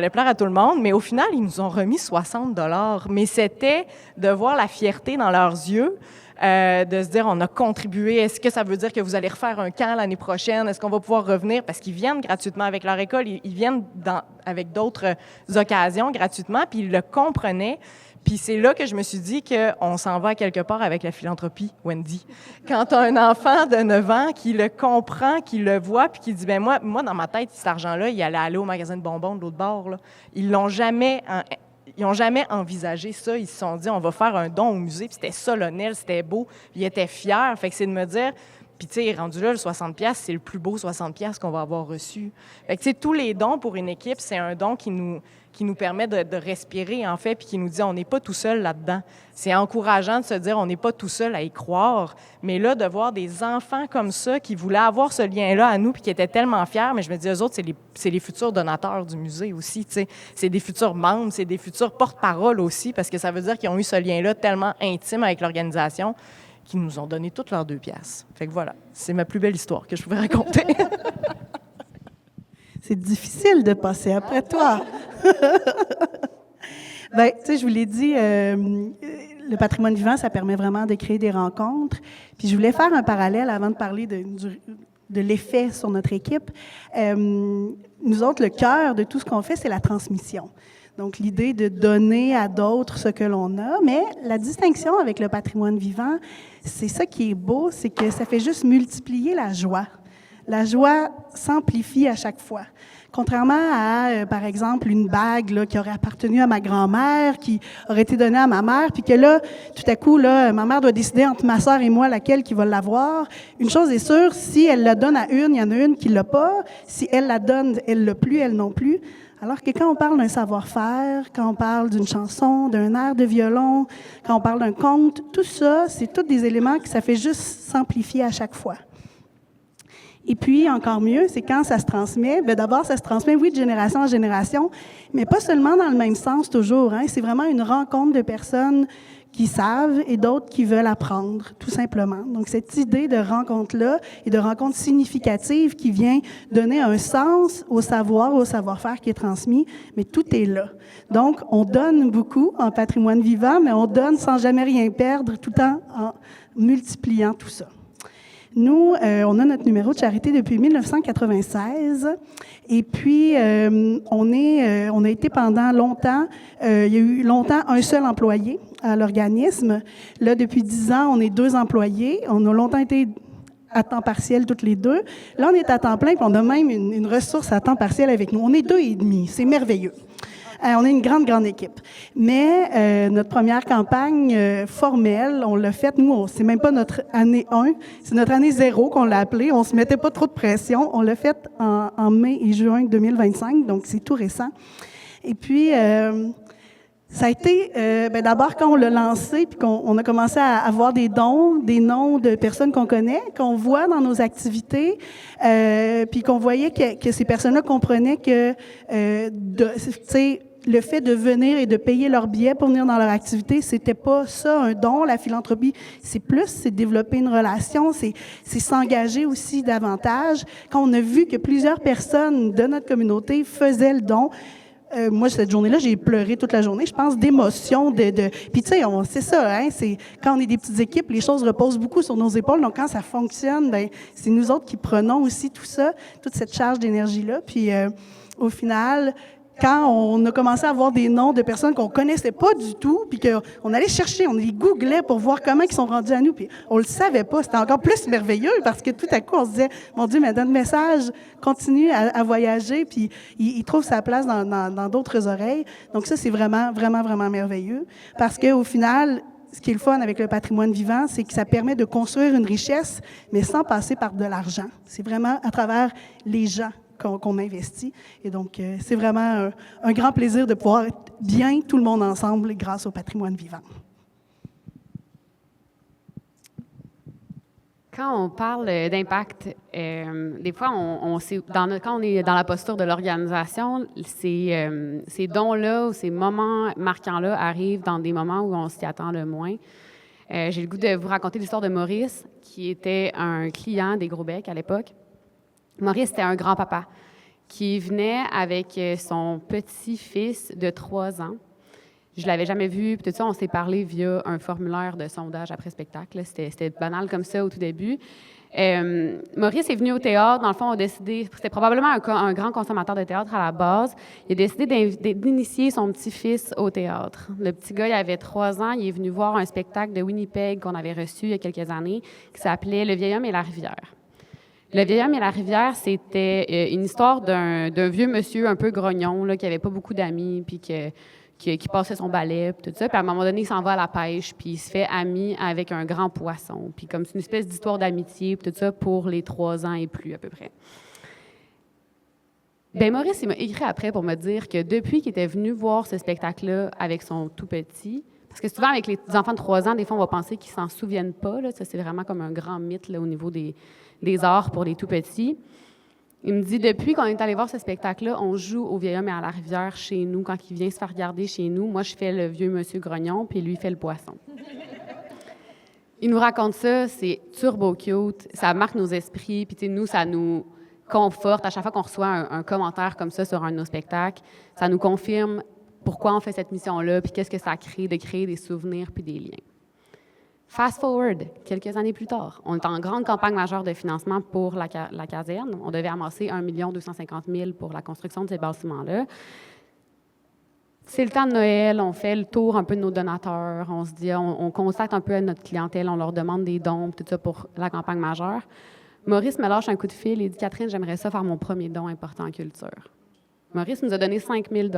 plaire à tout le monde. Mais au final, ils nous ont remis 60 $. Mais c'était de voir la fierté dans leurs yeux. De se dire, on a contribué. Est-ce que ça veut dire que vous allez refaire un camp l'année prochaine? Est-ce qu'on va pouvoir revenir? Parce qu'ils viennent gratuitement avec leur école. Ils viennent avec d'autres occasions gratuitement, puis ils le comprenaient. Puis c'est là que je me suis dit qu'on s'en va quelque part avec la philanthropie, Wendy. Quand tu as un enfant de 9 ans qui le comprend, qui le voit, puis qui dit, ben moi, dans ma tête, cet argent-là, il allait aller au magasin de bonbons de l'autre bord. Là. Ils n'ont jamais envisagé ça. Ils se sont dit, on va faire un don au musée. Puis c'était solennel, c'était beau. Ils étaient fiers. Fait que c'est de me dire, puis tu sais, rendu là, le 60$, c'est le plus beau 60$ qu'on va avoir reçu. Fait que tu sais, tous les dons pour une équipe, c'est un don qui nous permet de respirer, en fait, puis qui nous dit, on n'est pas tout seul là-dedans. C'est encourageant de se dire, on n'est pas tout seul à y croire. Mais là, de voir des enfants comme ça qui voulaient avoir ce lien-là à nous, puis qui étaient tellement fiers, mais je me dis, eux autres, c'est les futurs donateurs du musée aussi, tu sais. C'est des futurs membres, c'est des futurs porte-parole aussi, parce que ça veut dire qu'ils ont eu ce lien-là tellement intime avec l'organisation qu'ils nous ont donné toutes leurs 2 piastres. Fait que voilà, c'est ma plus belle histoire que je pouvais raconter.
C'est difficile de passer après toi. Bien, tu sais, je vous l'ai dit, le patrimoine vivant, ça permet vraiment de créer des rencontres. Puis je voulais faire un parallèle avant de parler de l'effet sur notre équipe. Nous autres, le cœur de tout ce qu'on fait, c'est la transmission. Donc, l'idée de donner à d'autres ce que l'on a. Mais la distinction avec le patrimoine vivant, c'est ça qui est beau, c'est que ça fait juste multiplier la joie. La joie s'amplifie à chaque fois. Contrairement à, par exemple, une bague là, qui aurait appartenu à ma grand-mère, qui aurait été donnée à ma mère, puis que là, tout à coup, là, ma mère doit décider entre ma sœur et moi laquelle qui va l'avoir. Une chose est sûre, si elle la donne à une, il y en a une qui l'a pas. Si elle la donne, elle l'a plus, elle non plus. Alors que quand on parle d'un savoir-faire, quand on parle d'une chanson, d'un air de violon, quand on parle d'un conte, tout ça, c'est tous des éléments que ça fait juste s'amplifier à chaque fois. Et puis, encore mieux, c'est quand ça se transmet. Bien, d'abord, ça se transmet, oui, de génération en génération, mais pas seulement dans le même sens toujours. Hein. C'est vraiment une rencontre de personnes qui savent et d'autres qui veulent apprendre, tout simplement. Donc, cette idée de rencontre-là et de rencontre significative qui vient donner un sens au savoir, au savoir-faire qui est transmis, mais tout est là. Donc, on donne beaucoup en patrimoine vivant, mais on donne sans jamais rien perdre, tout en multipliant tout ça. Nous, on a notre numéro de charité depuis 1996 et puis on a été pendant longtemps, il y a eu longtemps un seul employé à l'organisme. Là, depuis 10 ans, on est 2 employés. On a longtemps été à temps partiel toutes les deux. Là, on est à temps plein puis on a même une ressource à temps partiel avec nous. On est 2 et demi, c'est merveilleux. On est une grande, grande équipe. Mais notre première campagne formelle, on l'a faite, nous, c'est même pas notre année 1, c'est notre année 0 qu'on l'a appelée. On se mettait pas trop de pression. On l'a faite en mai et juin 2025, donc c'est tout récent. Et puis, ça a été, d'abord, quand on l'a lancé, puis qu'on a commencé à avoir des dons, des noms de personnes qu'on connaît, qu'on voit dans nos activités, puis qu'on voyait que ces personnes-là comprenaient que, tu sais, le fait de venir et de payer leur billet pour venir dans leur activité, c'était pas ça un don. La philanthropie, c'est développer une relation, c'est s'engager aussi davantage. Quand on a vu que plusieurs personnes de notre communauté faisaient le don, moi, cette journée-là, j'ai pleuré toute la journée, je pense, d'émotion, Puis, tu sais, c'est ça, hein, c'est quand on est des petites équipes, les choses reposent beaucoup sur nos épaules. Donc, quand ça fonctionne, ben c'est nous autres qui prenons aussi tout ça, toute cette charge d'énergie-là. Puis, au final, quand on a commencé à avoir des noms de personnes qu'on connaissait pas du tout, puis qu'on allait chercher, on les googlait pour voir comment ils sont rendus à nous, puis on le savait pas. C'était encore plus merveilleux parce que tout à coup, on se disait, mon Dieu, mais notre message continue à voyager, puis il trouve sa place dans d'autres oreilles. Donc ça, c'est vraiment, vraiment, vraiment merveilleux parce qu'au final, ce qui est le fun avec le patrimoine vivant, c'est que ça permet de construire une richesse, mais sans passer par de l'argent. C'est vraiment à travers les gens qu'on investit. Et donc, c'est vraiment un grand plaisir de pouvoir être bien tout le monde ensemble grâce au patrimoine vivant.
Quand on parle d'impact, des fois, quand on est dans la posture de l'organisation, ces dons-là ou ces moments marquants-là arrivent dans des moments où on s'y attend le moins. J'ai le goût de vous raconter l'histoire de Maurice, qui était un client des Gros Becs à l'époque. Maurice, c'était un grand-papa qui venait avec son petit-fils de 3 ans. Je ne l'avais jamais vu, puis tout ça, on s'est parlé via un formulaire de sondage après spectacle. C'était banal comme ça au tout début. Maurice est venu au théâtre. Dans le fond, on a décidé, c'était probablement un grand consommateur de théâtre à la base. Il a décidé d'initier son petit-fils au théâtre. Le petit gars, il avait 3 ans. Il est venu voir un spectacle de Winnipeg qu'on avait reçu il y a quelques années qui s'appelait « Le vieil homme et la rivière ». Le vieil homme et la rivière, c'était une histoire d'un vieux monsieur un peu grognon, là, qui n'avait pas beaucoup d'amis, puis qui passait son balai, puis tout ça. Puis à un moment donné, il s'en va à la pêche, puis il se fait ami avec un grand poisson. Puis comme c'est une espèce d'histoire d'amitié, puis tout ça, pour les 3 ans et plus, à peu près. Bien, Maurice, il m'a écrit après pour me dire que depuis qu'il était venu voir ce spectacle-là avec son tout petit, parce que souvent, avec les enfants de 3 ans, des fois, on va penser qu'ils s'en souviennent pas, là. Ça, c'est vraiment comme un grand mythe là, au niveau des arts pour les tout-petits. Il me dit, depuis qu'on est allé voir ce spectacle-là, on joue au vieil homme et à la rivière chez nous. Quand il vient se faire regarder chez nous, moi, je fais le vieux monsieur grognon, puis lui fait le poisson. Il nous raconte ça, c'est turbo cute, ça marque nos esprits, puis nous, ça nous conforte. À chaque fois qu'on reçoit un commentaire comme ça sur un de nos spectacles, ça nous confirme pourquoi on fait cette mission-là, puis qu'est-ce que ça crée, de créer des souvenirs puis des liens. Fast forward, quelques années plus tard, on est en grande campagne majeure de financement pour la caserne. On devait amasser 1 250 000 pour la construction de ces bâtiments-là. C'est le temps de Noël, on fait le tour un peu de nos donateurs, on se dit, on constate un peu à notre clientèle, on leur demande des dons, tout ça pour la campagne majeure. Maurice me lâche un coup de fil et dit « Catherine, j'aimerais ça faire mon premier don important en culture. » Maurice nous a donné 5 000 $.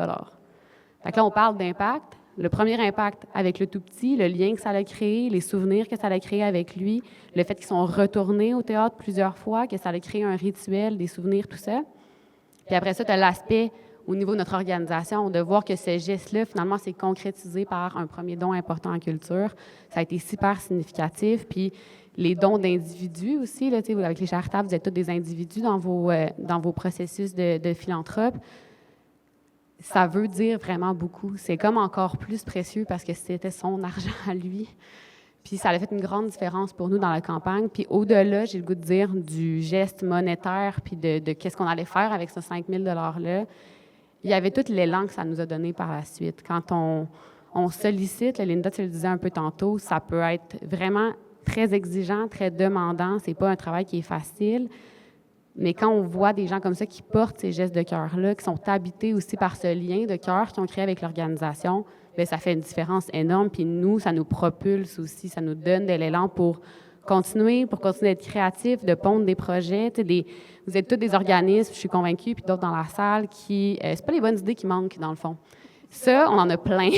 Fait que là, on parle d'impact. Le premier impact avec le tout petit, le lien que ça a créé, les souvenirs que ça a créé avec lui, le fait qu'ils sont retournés au théâtre plusieurs fois, que ça a créé un rituel, des souvenirs, tout ça. Puis après ça, tu as l'aspect au niveau de notre organisation, de voir que ce geste-là, finalement, s'est concrétisé par un premier don important en culture. Ça a été super significatif. Puis les dons d'individus aussi, là, avec les charitables, vous êtes tous des individus dans vos processus de philanthrope. Ça veut dire vraiment beaucoup. C'est comme encore plus précieux parce que c'était son argent à lui. Puis ça a fait une grande différence pour nous dans la campagne. Puis au-delà, j'ai le goût de dire, du geste monétaire puis de qu'est-ce qu'on allait faire avec ce 5 000 $-là, il y avait tout l'élan que ça nous a donné par la suite. Quand on sollicite, Linda, tu le disais un peu tantôt, ça peut être vraiment très exigeant, très demandant. C'est pas un travail qui est facile. Mais quand on voit des gens comme ça qui portent ces gestes de cœur-là, qui sont habités aussi par ce lien de cœur qu'ils ont créé avec l'organisation, bien, ça fait une différence énorme. Puis nous, ça nous propulse aussi, ça nous donne de l'élan pour continuer d'être créatifs, de pondre des projets. Vous êtes tous des organismes, je suis convaincue, puis d'autres dans la salle, qui... c'est pas les bonnes idées qui manquent, dans le fond. Ça, on en a plein.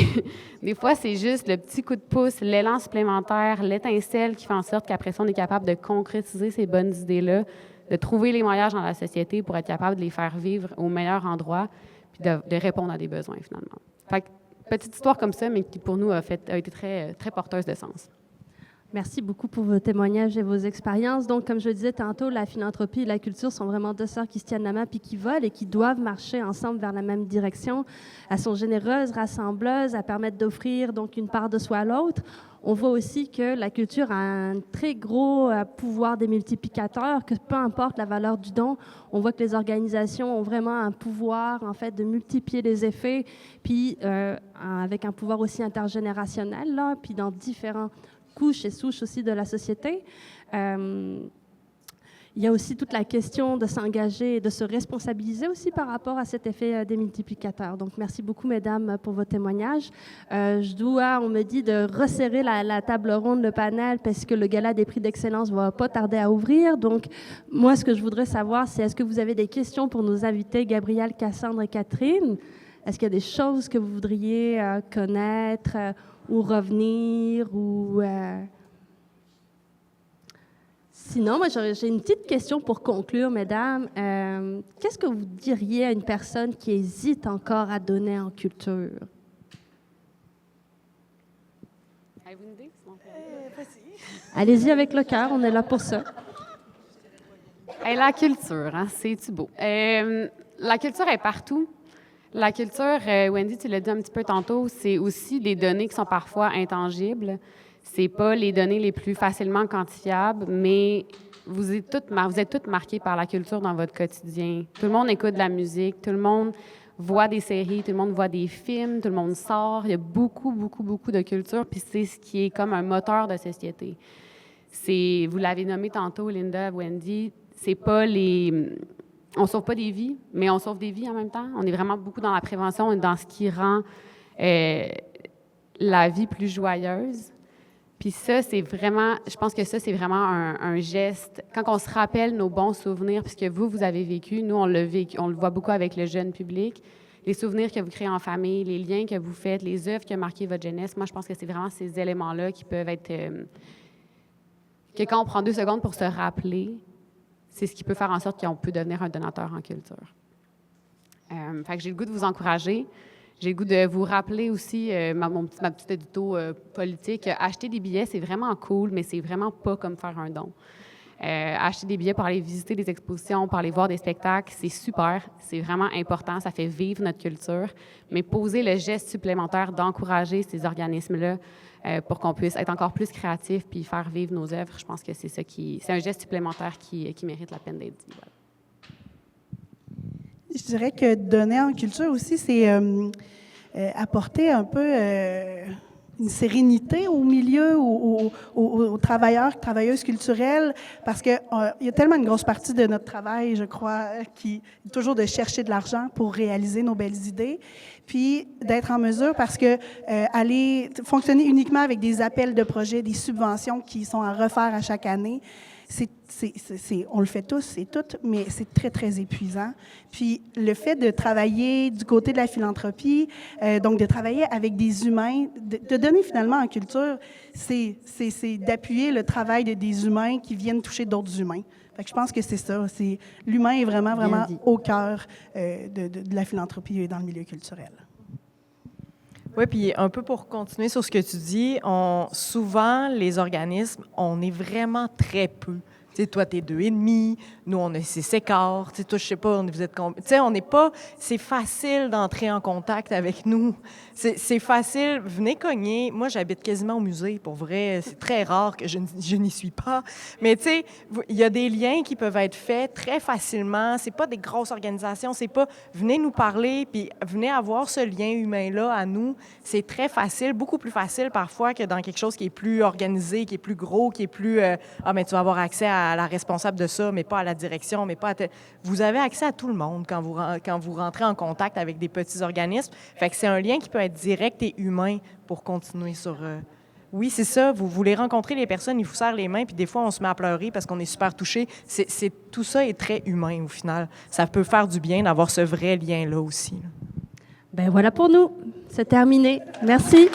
Des fois, c'est juste le petit coup de pouce, l'élan supplémentaire, l'étincelle qui fait en sorte qu'après ça, on est capable de concrétiser ces bonnes idées-là, de trouver les moyens dans la société pour être capable de les faire vivre au meilleur endroit, puis de répondre à des besoins, finalement. Fait que, petite histoire comme ça, mais qui, pour nous, a été très, très porteuse de sens.
Merci beaucoup pour vos témoignages et vos expériences. Donc, comme je le disais tantôt, la philanthropie et la culture sont vraiment deux sœurs qui se tiennent la main puis qui volent et qui doivent marcher ensemble vers la même direction. Elles sont généreuses, rassembleuses, elles permettent d'offrir donc une part de soi à l'autre. On voit aussi que la culture a un très gros pouvoir démultiplicateur, que peu importe la valeur du don, on voit que les organisations ont vraiment un pouvoir, en fait, de multiplier les effets, puis avec un pouvoir aussi intergénérationnel, là, puis dans différents couches et souches aussi de la société. Il y a aussi toute la question de s'engager et de se responsabiliser aussi par rapport à cet effet démultiplicateur. Donc, merci beaucoup, mesdames, pour vos témoignages. On me dit de resserrer la table ronde, le panel, parce que le gala des prix d'excellence va pas tarder à ouvrir. Donc, moi, ce que je voudrais savoir, c'est est-ce que vous avez des questions pour nos invités, Gabrielle, Cassandre et Catherine? Est-ce qu'il y a des choses que vous voudriez connaître ou revenir ou... Sinon, moi, j'ai une petite question pour conclure, mesdames. Qu'est-ce que vous diriez à une personne qui hésite encore à donner en culture?
Avez-vous une idée?
Allez-y avec le cœur, on est là pour ça.
La culture, hein, c'est-tu beau? La culture est partout. La culture, Wendy, tu l'as dit un petit peu tantôt, c'est aussi des données qui sont parfois intangibles. C'est pas les données les plus facilement quantifiables, mais vous êtes toutes marquées par la culture dans votre quotidien. Tout le monde écoute de la musique, tout le monde voit des séries, tout le monde voit des films, tout le monde sort. Il y a beaucoup, beaucoup, beaucoup de culture, puis c'est ce qui est comme un moteur de société. Vous l'avez nommé tantôt, Linda, Wendy, c'est pas on sauve pas des vies, mais on sauve des vies en même temps. On est vraiment beaucoup dans la prévention et dans ce qui rend la vie plus joyeuse. Puis ça, c'est vraiment, je pense que ça, c'est vraiment un geste. Quand on se rappelle nos bons souvenirs, puisque vous avez vécu, nous, on l'a vécu, on le voit beaucoup avec le jeune public, les souvenirs que vous créez en famille, les liens que vous faites, les œuvres qui ont marqué votre jeunesse, moi, je pense que c'est vraiment ces éléments-là qui peuvent être... que quand on prend 2 secondes pour se rappeler, c'est ce qui peut faire en sorte qu'on peut devenir un donateur en culture. Fait que j'ai le goût de vous encourager. J'ai le goût de vous rappeler aussi ma petite édito politique. Acheter des billets, c'est vraiment cool, mais c'est vraiment pas comme faire un don. Acheter des billets pour aller visiter des expositions, pour aller voir des spectacles, c'est super, c'est vraiment important, ça fait vivre notre culture. Mais poser le geste supplémentaire d'encourager ces organismes-là pour qu'on puisse être encore plus créatifs puis faire vivre nos œuvres, je pense que c'est un geste supplémentaire qui mérite la peine d'être dit. Voilà.
Je dirais que donner en culture aussi, c'est apporter un peu une sérénité au milieu, aux travailleurs, travailleuses culturelles, parce qu'il y a tellement une grosse partie de notre travail, je crois, qui est toujours de chercher de l'argent pour réaliser nos belles idées, puis d'être en mesure, parce que aller fonctionner uniquement avec des appels de projets, des subventions qui sont à refaire à chaque année, on le fait tous, c'est tout, mais c'est très, très épuisant. Puis le fait de travailler du côté de la philanthropie, donc de travailler avec des humains, de donner finalement en culture, c'est d'appuyer le travail des humains qui viennent toucher d'autres humains. Fait que je pense que c'est ça. L'humain est vraiment, vraiment au cœur de la philanthropie dans le milieu culturel.
Oui, puis un peu pour continuer sur ce que tu dis, souvent, les organismes, on est vraiment très peu. Tu sais, toi, t'es 2,5, nous, on est 6,25. Tu sais, toi, je sais pas, vous êtes combien? Tu sais, on n'est pas... C'est facile d'entrer en contact avec nous. C'est facile. Venez cogner. Moi, j'habite quasiment au musée, pour vrai. C'est très rare que je n'y suis pas. Mais tu sais, il y a des liens qui peuvent être faits très facilement. C'est pas des grosses organisations. C'est pas... Venez nous parler, puis venez avoir ce lien humain-là à nous. C'est très facile, beaucoup plus facile parfois que dans quelque chose qui est plus organisé, qui est plus gros, qui est plus... mais tu vas avoir accès à la responsable de ça, mais pas à la direction, mais pas à... Vous avez accès à tout le monde quand vous rentrez en contact avec des petits organismes. Fait que c'est un lien qui peut être direct et humain pour continuer sur... Oui, c'est ça. Vous voulez rencontrer les personnes, ils vous serrent les mains, puis des fois, on se met à pleurer parce qu'on est super touché. Tout ça est très humain, au final. Ça peut faire du bien d'avoir ce vrai lien-là aussi. Là.
Ben voilà pour nous. C'est terminé. Merci.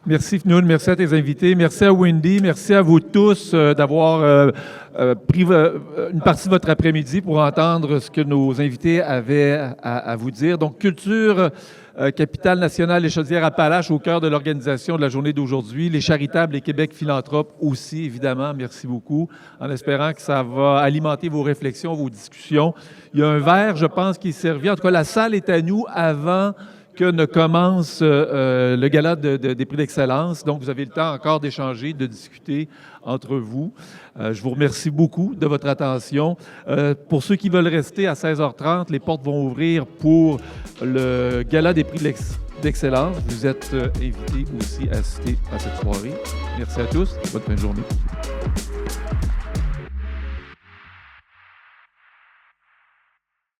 Merci Fnoun, merci à tes invités, merci à Wendy, merci à vous tous d'avoir pris une partie de votre après-midi pour entendre ce que nos invités avaient à vous dire. Donc, Culture, Capitale nationale et Chaudière-Appalaches au cœur de l'organisation de la journée d'aujourd'hui, les Charitables et Québec Philanthrope aussi, évidemment, merci beaucoup, en espérant que ça va alimenter vos réflexions, vos discussions. Il y a un verre, je pense, qui est servi. En tout cas, la salle est à nous avant que ne commence le gala des prix d'excellence. Donc, vous avez le temps encore d'échanger, de discuter entre vous. Je vous remercie beaucoup de votre attention. Pour ceux qui veulent rester à 16h30, les portes vont ouvrir pour le gala des prix d'excellence. Vous êtes invités aussi à assister à cette soirée. Merci à tous. Bonne fin de journée.